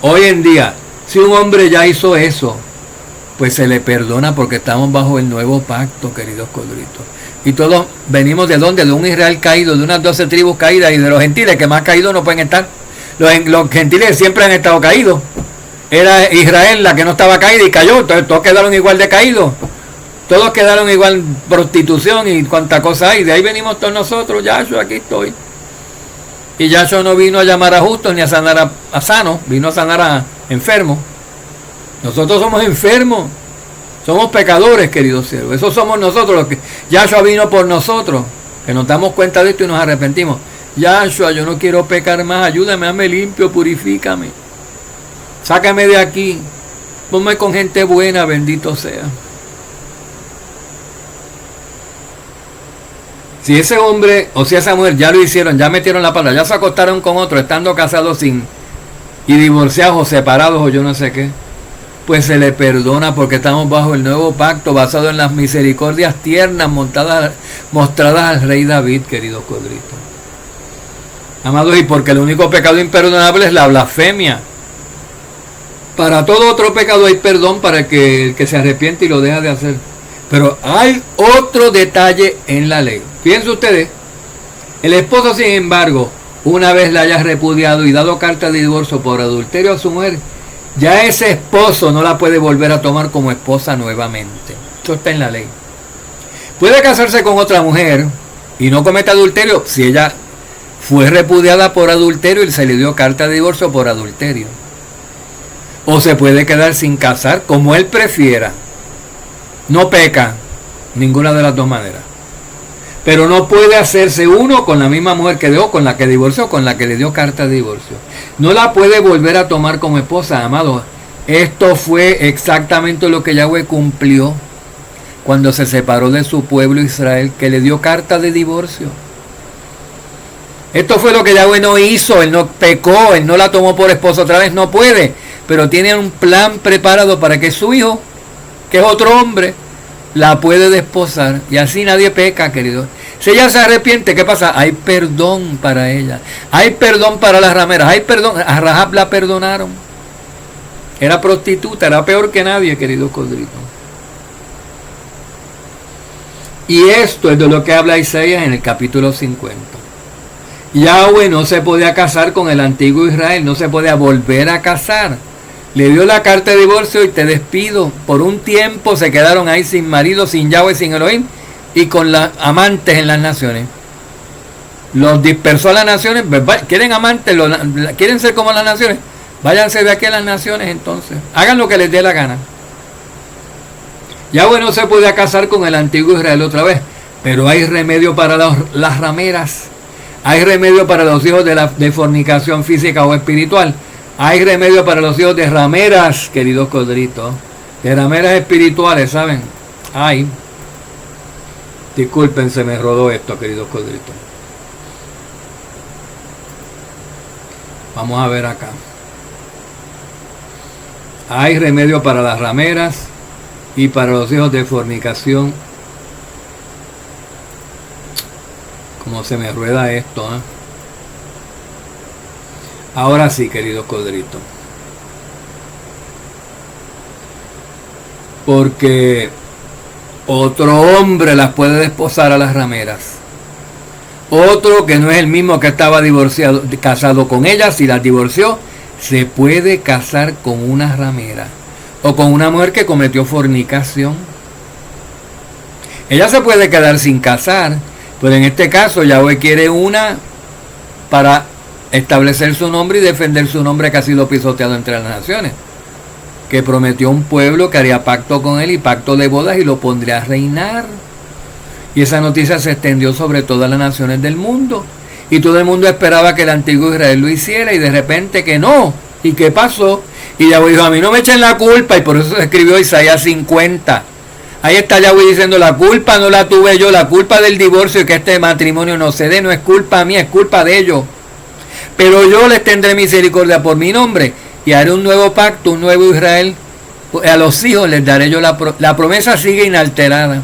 [SPEAKER 1] hoy en día, si un hombre ya hizo eso, pues se le perdona porque estamos bajo el nuevo pacto, queridos codritos. Y todos venimos ¿de dónde? De un Israel caído, de unas 12 tribus caídas y de los gentiles que más caídos no pueden estar. Los gentiles siempre han estado caídos. Era Israel la que no estaba caída y cayó, entonces todos quedaron igual de caídos. Todos quedaron igual en prostitución y cuanta cosa hay. De ahí venimos todos nosotros. Yahshua, aquí estoy. Y Yahshua no vino a llamar a justos ni a sanar a sanos, vino a sanar a enfermos. Nosotros somos enfermos, somos pecadores, queridos siervos. Eso somos nosotros los que Yahshua vino por nosotros, que nos damos cuenta de esto y nos arrepentimos. Yahshua, yo no quiero pecar más, ayúdame, hazme limpio, purifícame. Sácame de aquí, ponme con gente buena, bendito sea. Si ese hombre o si esa mujer ya lo hicieron, ya metieron la pata, ya se acostaron con otro, estando casados y divorciados o separados o yo no sé qué, pues se le perdona porque estamos bajo el nuevo pacto basado en las misericordias tiernas mostradas al rey David, queridos codritos. Amados, y porque el único pecado imperdonable es la blasfemia. Para todo otro pecado hay perdón para el que se arrepiente y lo deja de hacer. Pero hay otro detalle en la ley. Fíjense ustedes, el esposo, sin embargo, una vez la haya repudiado y dado carta de divorcio por adulterio a su mujer, ya ese esposo no la puede volver a tomar como esposa nuevamente. Eso está en la ley. Puede casarse con otra mujer y no comete adulterio si ella fue repudiada por adulterio y se le dio carta de divorcio por adulterio. O se puede quedar sin casar como él prefiera. No peca, ninguna de las dos maneras. Pero no puede hacerse uno con la misma mujer que dejó, con la que divorció, con la que le dio carta de divorcio. No la puede volver a tomar como esposa, amado. Esto fue exactamente lo que Yahweh cumplió cuando se separó de su pueblo Israel, que le dio carta de divorcio. Esto fue lo que Yahweh no hizo, él no pecó, él no la tomó por esposa otra vez, no puede, pero tiene un plan preparado para que su hijo, que es otro hombre, la puede desposar, y así nadie peca, querido. Si ella se arrepiente, ¿qué pasa? Hay perdón para ella, hay perdón para las rameras, hay perdón. A Rahab la perdonaron, era prostituta, era peor que nadie, querido Codrito. Y esto es de lo que habla Isaías en el capítulo 50. Yahweh no se podía casar con el antiguo Israel, no se podía volver a casar. Le dio la carta de divorcio y te despido. Por un tiempo se quedaron ahí sin marido, sin Yahweh, sin Elohim y con las amantes en las naciones. Los dispersó a las naciones. ¿Quieren amantes? ¿Quieren ser como las naciones? Váyanse de aquí a las naciones entonces. Hagan lo que les dé la gana. Yahweh no se podía casar con el antiguo Israel otra vez. Pero hay remedio para las rameras. Hay remedio para los hijos de fornicación física o espiritual. Hay remedio para los hijos de rameras, queridos Codritos. De rameras espirituales, ¿saben? Hay. Disculpen, se me rodó esto, queridos Codritos. Vamos a ver acá. Hay remedio para las rameras y para los hijos de fornicación. Como se me rueda esto, ¿eh? Ahora sí, queridos Codritos. Porque otro hombre las puede desposar a las rameras. Otro que no es el mismo que estaba casado con ellas, si las divorció, se puede casar con una ramera. O con una mujer que cometió fornicación. Ella se puede quedar sin casar, pero en este caso Yahweh quiere una para establecer su nombre y defender su nombre que ha sido pisoteado entre las naciones, que prometió un pueblo que haría pacto con él y pacto de bodas y lo pondría a reinar. Y esa noticia se extendió sobre todas las naciones del mundo y todo el mundo esperaba que el antiguo Israel lo hiciera y de repente que no. ¿Y qué pasó? Y Yahweh dijo, a mí no me echen la culpa, y por eso se escribió Isaías 50. Ahí está Yahweh diciendo, la culpa no la tuve yo, la culpa del divorcio y que este matrimonio no se dé no es culpa mía, es culpa de ellos. Pero yo les tendré misericordia por mi nombre y haré un nuevo pacto, un nuevo Israel. A los hijos les daré yo la promesa sigue inalterada.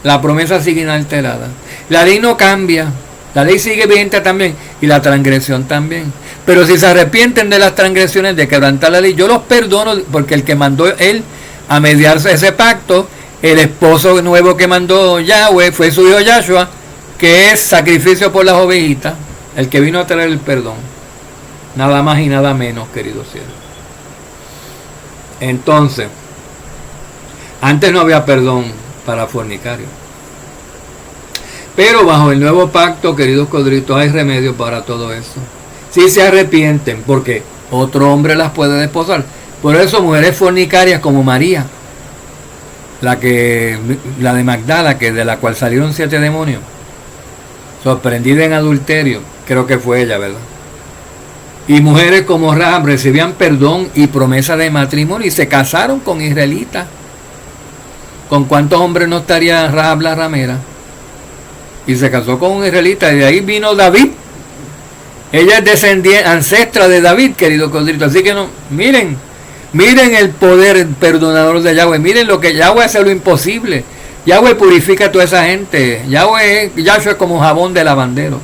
[SPEAKER 1] La promesa sigue inalterada. La ley no cambia. La ley sigue vigente también y la transgresión también. Pero si se arrepienten de las transgresiones, de quebrantar la ley, yo los perdono porque el que mandó él a mediarse ese pacto, el esposo nuevo que mandó Yahweh fue su hijo Yahshua, que es sacrificio por las ovejitas. El que vino a traer el perdón. Nada más y nada menos, queridos cielos. Entonces, antes no había perdón para fornicarios. Pero bajo el nuevo pacto, queridos Codritos, hay remedio para todo eso. Si se arrepienten, porque otro hombre las puede desposar. Por eso mujeres fornicarias como María, la de Magdala, de la cual salieron 7 demonios, sorprendida en adulterio, creo que fue ella, ¿verdad? Y mujeres como Rahab recibían perdón y promesa de matrimonio y se casaron con israelitas. ¿Con cuántos hombres no estaría Rahab la ramera? Y se casó con un israelita y de ahí vino David. Ella es descendiente, ancestra de David, querido Codrito. Así que no, miren el poder perdonador de Yahweh. Miren lo que Yahweh hace lo imposible. Yahweh purifica a toda esa gente. Yahshua es como jabón de lavandero.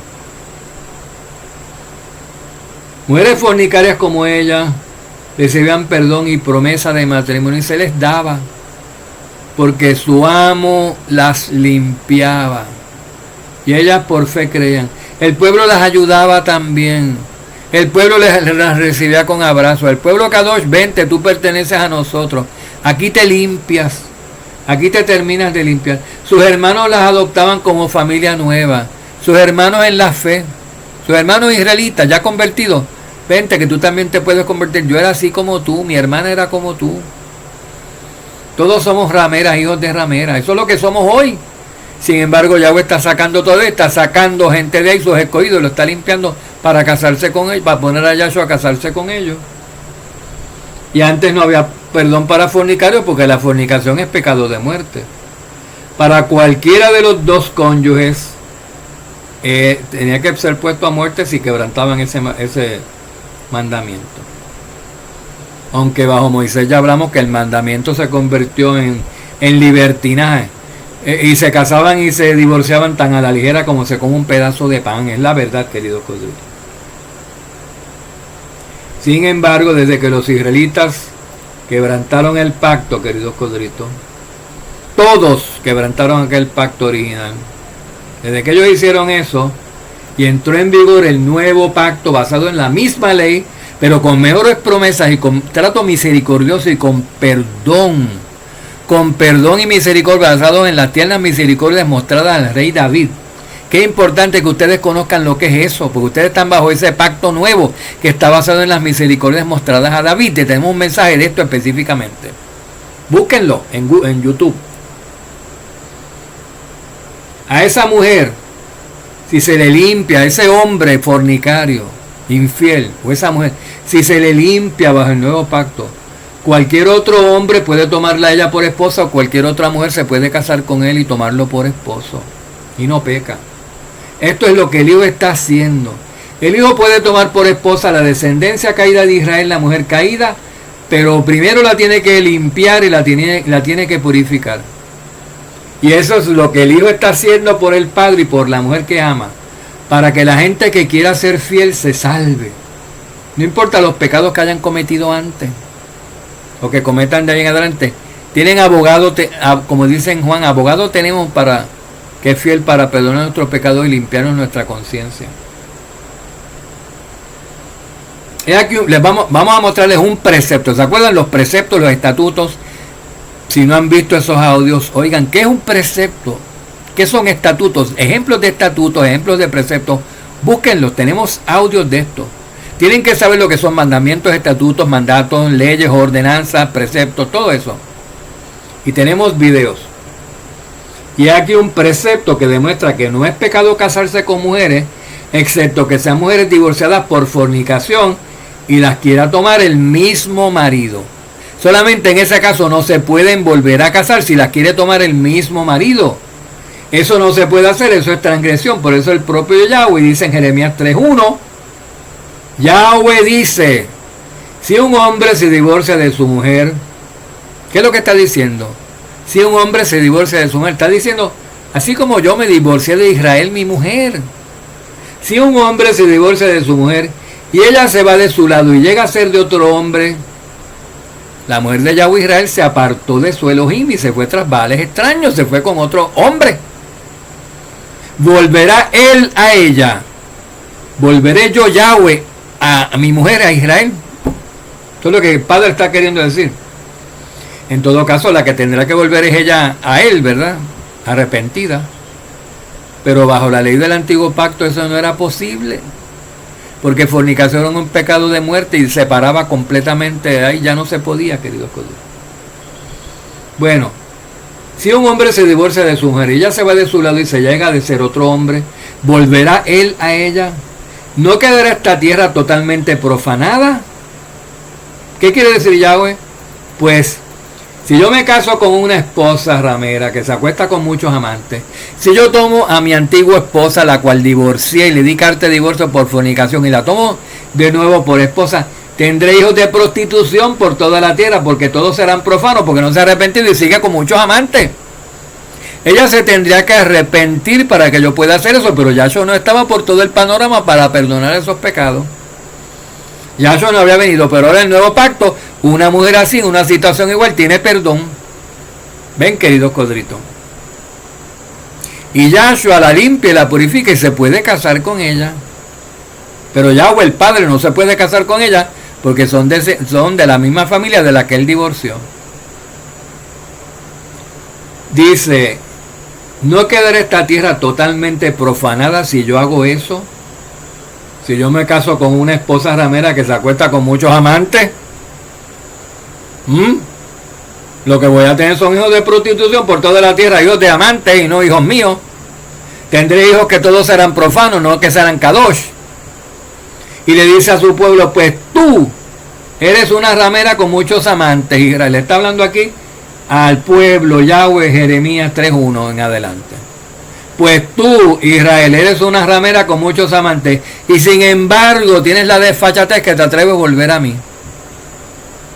[SPEAKER 1] Mujeres fornicarias como ella recibían perdón y promesa de matrimonio y se les daba porque su amo las limpiaba y ellas por fe creían. El pueblo las ayudaba también. El pueblo las recibía con abrazos. El pueblo Kadosh, vente, tú perteneces a nosotros. Aquí te limpias. Aquí te terminas de limpiar. Sus hermanos las adoptaban como familia nueva. Sus hermanos en la fe. Sus hermanos israelitas ya convertidos. Vente, que tú también te puedes convertir. Yo era así como tú. Mi hermana era como tú. Todos somos rameras, hijos de rameras. Eso es lo que somos hoy. Sin embargo, Yahweh está sacando todo, está sacando gente de ahí, sus escogidos, lo está limpiando para casarse con ellos, para poner a Yahshua a casarse con ellos. Y antes no había perdón para fornicarios porque la fornicación es pecado de muerte. Para cualquiera de los dos cónyuges, tenía que ser puesto a muerte si quebrantaban ese mandamiento. Aunque bajo Moisés ya hablamos que el mandamiento se convirtió en libertinaje. Y se casaban y se divorciaban tan a la ligera como se come un pedazo de pan. Es la verdad, queridos codritos. Sin embargo, desde que los israelitas quebrantaron el pacto, queridos codritos, todos quebrantaron aquel pacto original. Desde que ellos hicieron eso y entró en vigor el nuevo pacto basado en la misma ley, pero con mejores promesas y con trato misericordioso y con perdón y misericordia basado en las tiernas misericordias mostradas al rey David. Qué importante que ustedes conozcan lo que es eso, porque ustedes están bajo ese pacto nuevo que está basado en las misericordias mostradas a David. Tenemos un mensaje de esto específicamente. Búsquenlo en YouTube. A esa mujer, si se le limpia, a ese hombre fornicario, infiel, o esa mujer, si se le limpia bajo el nuevo pacto, cualquier otro hombre puede tomarla a ella por esposa, o cualquier otra mujer se puede casar con él y tomarlo por esposo, y no peca. Esto es lo que el Hijo está haciendo. El Hijo puede tomar por esposa la descendencia caída de Israel, la mujer caída, pero primero la tiene que limpiar y la tiene que purificar. Y eso es lo que el Hijo está haciendo por el Padre y por la mujer que ama, para que la gente que quiera ser fiel se salve. No importa los pecados que hayan cometido antes, o que cometan de ahí en adelante. Tienen abogado, como dicen Juan, abogado tenemos para que es fiel para perdonar nuestros pecados y limpiarnos nuestra conciencia. Aquí vamos a mostrarles un precepto. ¿Se acuerdan los preceptos, los estatutos? Si no han visto esos audios, oigan, ¿qué es un precepto? ¿Qué son estatutos? Ejemplos de estatutos, ejemplos de preceptos. Búsquenlos, tenemos audios de esto. Tienen que saber lo que son mandamientos, estatutos, mandatos, leyes, ordenanzas, preceptos, todo eso. Y tenemos videos. Y aquí un precepto que demuestra que no es pecado casarse con mujeres, excepto que sean mujeres divorciadas por fornicación y las quiera tomar el mismo marido. Solamente en ese caso no se pueden volver a casar si las quiere tomar el mismo marido. Eso no se puede hacer, eso es transgresión. Por eso el propio Yahweh dice en Jeremías 3:1, Yahweh dice, si un hombre se divorcia de su mujer, ¿qué es lo que está diciendo? Si un hombre se divorcia de su mujer, está diciendo, así como yo me divorcié de Israel, mi mujer. Si un hombre se divorcia de su mujer y ella se va de su lado y llega a ser de otro hombre, la mujer de Yahweh Israel se apartó de su Elohim y se fue tras baales extraños, se fue con otro hombre. Volverá él a ella. Volveré yo, Yahweh, a mi mujer, a Israel. Esto es lo que el Padre está queriendo decir. En todo caso, la que tendrá que volver es ella a él, ¿verdad? Arrepentida. Pero bajo la ley del antiguo pacto eso no era posible. Porque fornicación era un pecado de muerte y separaba completamente de ahí. Ya no se podía, queridos colegas. Bueno, si un hombre se divorcia de su mujer y ella se va de su lado y se llega de ser otro hombre, ¿volverá él a ella? ¿No quedará esta tierra totalmente profanada? ¿Qué quiere decir Yahweh? Pues, si yo me caso con una esposa ramera que se acuesta con muchos amantes, si yo tomo a mi antigua esposa, la cual divorcié y le di carta de divorcio por fornicación y la tomo de nuevo por esposa, tendré hijos de prostitución por toda la tierra, porque todos serán profanos, porque no se ha arrepentido y sigue con muchos amantes. Ella se tendría que arrepentir para que yo pueda hacer eso, pero Yahshua no estaba por todo el panorama para perdonar esos pecados. Yahshua no había venido, pero ahora en el nuevo pacto, una mujer así, en una situación igual, tiene perdón. Ven, queridos codritos. Y Yahshua la limpia y la purifica y se puede casar con ella. Pero Yahweh, el Padre, no se puede casar con ella porque son de la misma familia de la que él divorció. Dice, ¿no quedará esta tierra totalmente profanada si yo hago eso? Si yo me caso con una esposa ramera que se acuesta con muchos amantes, lo que voy a tener son hijos de prostitución por toda la tierra, hijos de amantes y no hijos míos. Tendré hijos que todos serán profanos, no que serán kadosh. Y le dice a su pueblo, pues tú eres una ramera con muchos amantes. Israel está hablando aquí al pueblo, Yahweh, Jeremías 3:1 en adelante. Pues tú, Israel, eres una ramera con muchos amantes, y sin embargo tienes la desfachatez que te atreves a volver a mí.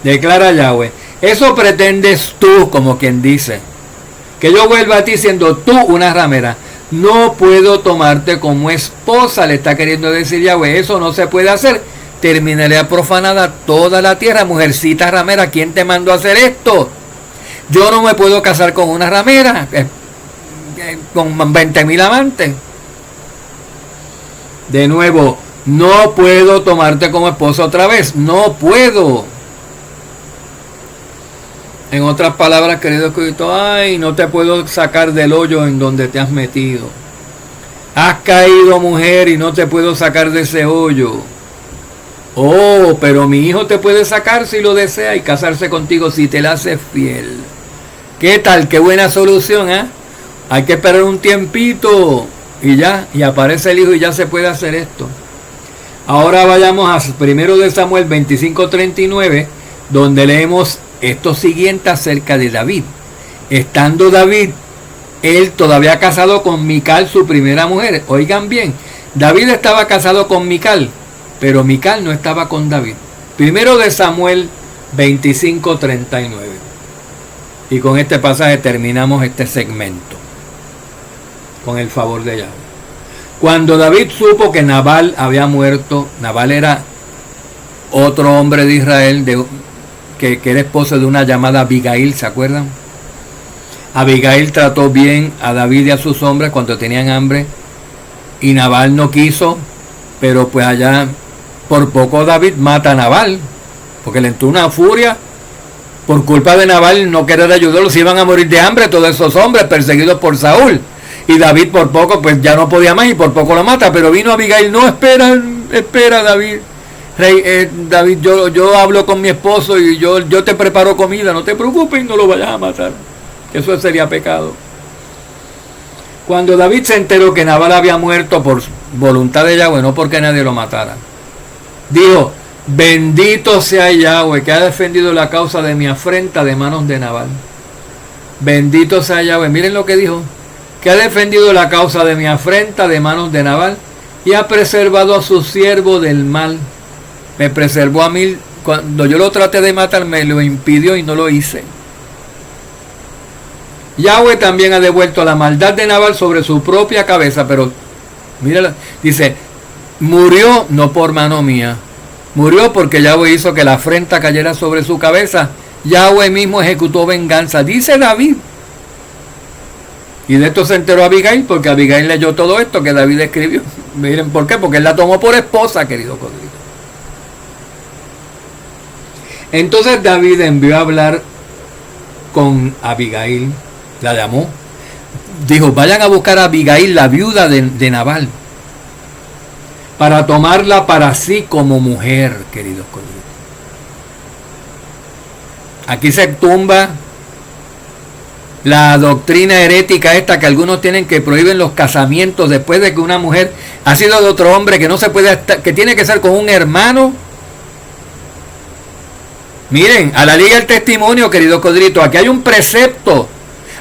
[SPEAKER 1] Declara Yahweh. Eso pretendes tú, como quien dice, que yo vuelva a ti siendo tú una ramera. No puedo tomarte como esposa, le está queriendo decir Yahweh. Eso no se puede hacer. Terminaré profanada toda la tierra. Mujercita ramera, ¿quién te mandó a hacer esto? Yo no me puedo casar con una ramera con 20,000 amantes. De nuevo, no puedo tomarte como esposa otra vez. No puedo. En otras palabras, querido escrito, ay, no te puedo sacar del hoyo en donde te has metido. Has caído, mujer, y no te puedo sacar de ese hoyo. Oh, pero mi hijo te puede sacar si lo desea y casarse contigo si te la haces fiel. ¿Qué tal? Qué buena solución, ¿eh? Hay que esperar un tiempito y ya, y aparece el hijo y ya se puede hacer esto. Ahora vayamos a 1 de Samuel 25:39, donde leemos esto siguiente acerca de David. Estando David, él todavía casado con Mical, su primera mujer. Oigan bien, David estaba casado con Mical, pero Mical no estaba con David. 1 de Samuel 25:39. Y con este pasaje terminamos este segmento, con el favor de Yahweh. Cuando David supo que Nabal había muerto, Nabal era otro hombre de Israel, que era esposo de una llamada Abigail, ¿se acuerdan? Abigail trató bien a David y a sus hombres cuando tenían hambre, y Nabal no quiso, pero pues allá por poco David mata a Nabal, porque le entró una furia. Por culpa de Nabal no querer ayudarlos, iban a morir de hambre todos esos hombres perseguidos por Saúl. Y David por poco pues ya no podía más y por poco lo mata. Pero vino Abigail, no, espera David. Rey, David, yo hablo con mi esposo y yo te preparo comida, no te preocupes, no lo vayas a matar. Eso sería pecado. Cuando David se enteró que Nabal había muerto por voluntad de Yahweh, no porque nadie lo matara, dijo: bendito sea Yahweh, que ha defendido la causa de mi afrenta de manos de Nabal. Bendito sea Yahweh. Miren lo que dijo: que ha defendido la causa de mi afrenta de manos de Nabal y ha preservado a su siervo del mal. Me preservó a mí. Cuando yo lo traté de matar, me lo impidió y no lo hice. Yahweh también ha devuelto la maldad de Nabal sobre su propia cabeza. Pero mírala, dice: murió no por mano mía. Murió porque Yahweh hizo que la afrenta cayera sobre su cabeza. Yahweh mismo ejecutó venganza, dice David. Y de esto se enteró Abigail, porque Abigail leyó todo esto que David escribió. Miren por qué, porque él la tomó por esposa, querido Codrito. Entonces David envió a hablar con Abigail, la llamó. Dijo: vayan a buscar a Abigail, la viuda de Nabal, para tomarla para sí como mujer, queridos Codritos. Aquí se tumba la doctrina herética esta que algunos tienen, que prohíben los casamientos después de que una mujer ha sido de otro hombre, que no se puede, que tiene que ser con un hermano. Miren, a la liga el testimonio, queridos Codritos, aquí hay un precepto.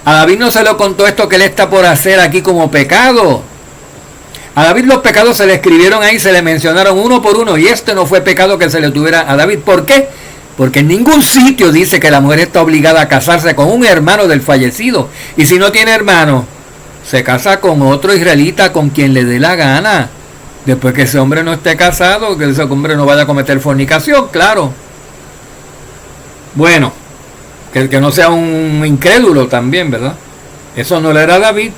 [SPEAKER 1] A David no se le contó esto que él está por hacer aquí como pecado. A David los pecados se le escribieron ahí, se le mencionaron uno por uno, y este no fue pecado que se le tuviera a David. ¿Por qué? Porque en ningún sitio dice que la mujer está obligada a casarse con un hermano del fallecido. Y si no tiene hermano, se casa con otro israelita, con quien le dé la gana. Después que ese hombre no esté casado, que ese hombre no vaya a cometer fornicación, claro. Bueno, que no sea un incrédulo también, ¿verdad? Eso no le era a David.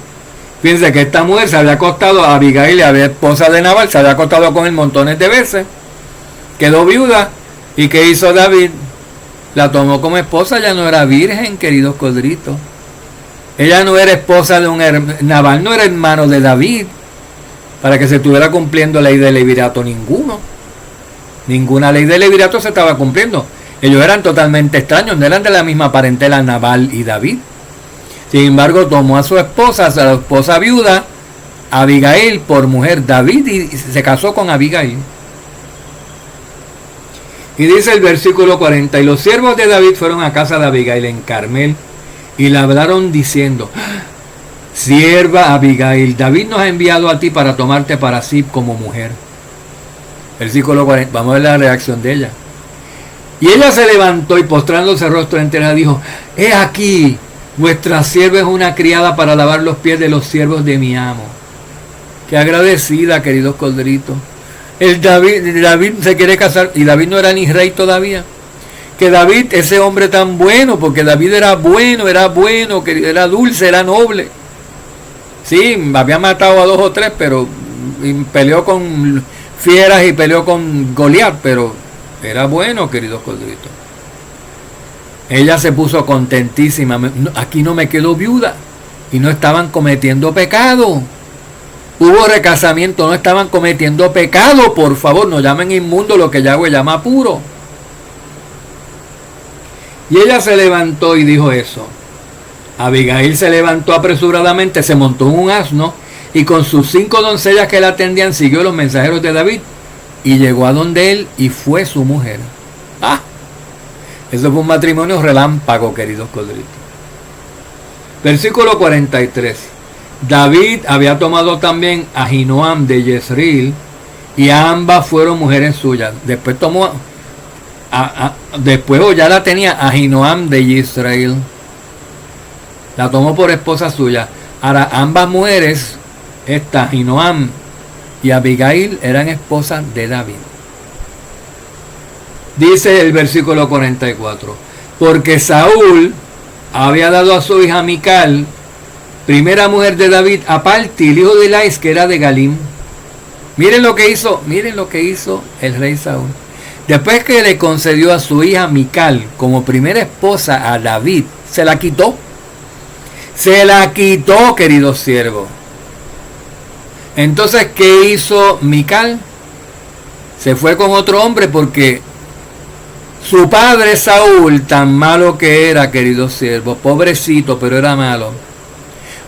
[SPEAKER 1] Fíjense que esta mujer se había acostado, a Abigail, la esposa de Nabal, se había acostado con él montones de veces. Quedó viuda. ¿Y qué hizo David? La tomó como esposa. Ya no era virgen, queridos Codritos. Ella no era esposa de un hermano. Nabal no era hermano de David, para que se estuviera cumpliendo ley de levirato ninguno. Ninguna ley de levirato se estaba cumpliendo. Ellos eran totalmente extraños, no eran de la misma parentela Nabal y David. Sin embargo, tomó a su esposa, a la esposa viuda, Abigail, por mujer. David y se casó con Abigail. Y dice el versículo 40, y los siervos de David fueron a casa de Abigail en Carmel, y le hablaron diciendo: sierva Abigail, David nos ha enviado a ti para tomarte para sí como mujer. Versículo 40, vamos a ver la reacción de ella. Y ella se levantó y postrándose rostro en tierra dijo: he aquí, vuestra sierva es una criada para lavar los pies de los siervos de mi amo. Qué agradecida, queridos corderitos. David se quiere casar, y David no era ni rey todavía. Que David, ese hombre tan bueno, porque David era bueno, que era dulce, era noble. Sí, había matado a 2 o 3, pero peleó con fieras y peleó con Goliat, pero era bueno, queridos corderitos. Ella se puso contentísima. Aquí no me quedo viuda. Y no estaban cometiendo pecado. Hubo recasamiento, no estaban cometiendo pecado. Por favor, no llamen inmundo lo que Yahweh llama puro. Y ella se levantó y dijo eso. Abigail se levantó apresuradamente, se montó en un asno y con sus 5 doncellas que la atendían siguió los mensajeros de David y llegó a donde él y fue su mujer. Eso fue un matrimonio relámpago, queridos corderitos. Versículo 43. David había tomado también a Ahinoam de Jezreel y ambas fueron mujeres suyas. Después tomó después ya la tenía a Ahinoam de Jezreel. La tomó por esposa suya. Ahora ambas mujeres, esta Ahinoam y Abigail, eran esposas de David. Dice el versículo 44: porque Saúl había dado a su hija Mical, primera mujer de David, a Palti, el hijo de Lais, que era de Galim. Miren lo que hizo el rey Saúl. Después que le concedió a su hija Mical como primera esposa a David, se la quitó. Se la quitó, queridos siervos. Entonces, ¿qué hizo Mical? Se fue con otro hombre porque su padre Saúl, tan malo que era, queridos siervos, pobrecito, pero era malo,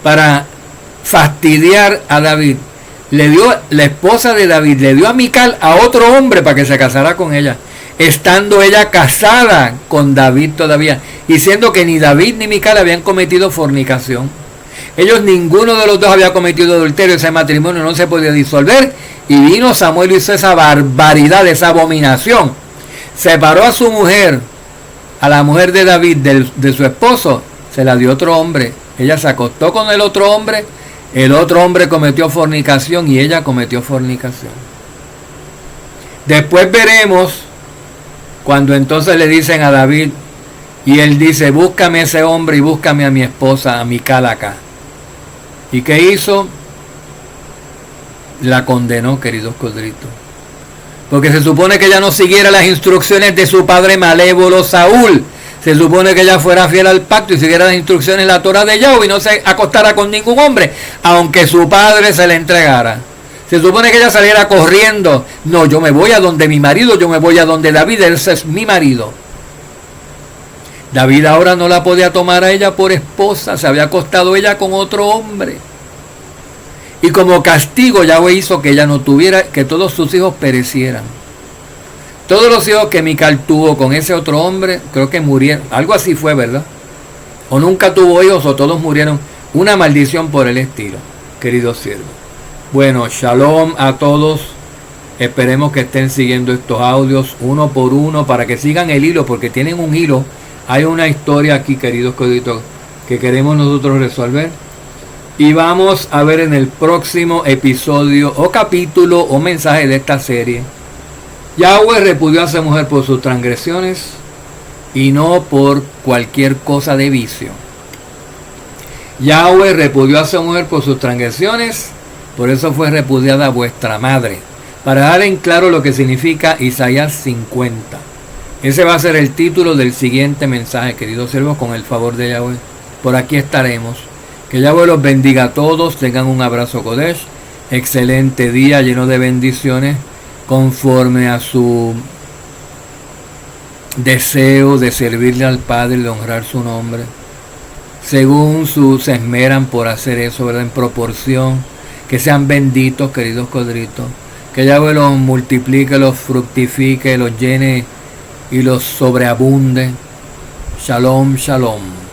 [SPEAKER 1] para fastidiar a David, le dio, la esposa de David le dio a Mical a otro hombre para que se casara con ella, estando ella casada con David todavía, y siendo que ni David ni Mical habían cometido fornicación. Ellos, ninguno de los dos había cometido adulterio. Ese matrimonio no se podía disolver, y vino Samuel y hizo esa barbaridad, esa abominación. Separó a su mujer, a la mujer de David, de su esposo, se la dio otro hombre. Ella se acostó con el otro hombre cometió fornicación y ella cometió fornicación. Después veremos cuando entonces le dicen a David, y él dice: búscame ese hombre y búscame a mi esposa, a Mical acá. ¿Y qué hizo? La condenó, queridos corderitos. Porque se supone que ella no siguiera las instrucciones de su padre malévolo Saúl. Se supone que ella fuera fiel al pacto y siguiera las instrucciones, la Torah de Yahweh, y no se acostara con ningún hombre, aunque su padre se le entregara. Se supone que ella saliera corriendo. No, yo me voy a donde mi marido, yo me voy a donde David, ese es mi marido. David ahora no la podía tomar a ella por esposa, se había acostado ella con otro hombre. Y como castigo Yahweh hizo que ella no tuviera, que todos sus hijos perecieran. Todos los hijos que Mical tuvo con ese otro hombre, creo que murieron. Algo así fue, ¿verdad? O nunca tuvo hijos, o todos murieron. Una maldición por el estilo, queridos siervos. Bueno, shalom a todos. Esperemos que estén siguiendo estos audios uno por uno para que sigan el hilo, porque tienen un hilo. Hay una historia aquí, queridos coditos, que queremos nosotros resolver. Y vamos a ver en el próximo episodio o capítulo o mensaje de esta serie. Yahweh repudió a esa mujer por sus transgresiones y no por cualquier cosa de vicio. Yahweh repudió a esa mujer por sus transgresiones, por eso fue repudiada vuestra madre. Para dar en claro lo que significa Isaías 50. Ese va a ser el título del siguiente mensaje, queridos siervos, con el favor de Yahweh. Por aquí estaremos. Que Yahweh los bendiga a todos. Tengan un abrazo Kodesh. Excelente día lleno de bendiciones, conforme a su deseo de servirle al Padre y de honrar su nombre. Según se esmeran por hacer eso, ¿verdad? En proporción. Que sean benditos, queridos corderitos. Que Yahweh los multiplique, los fructifique, los llene y los sobreabunde. Shalom, shalom.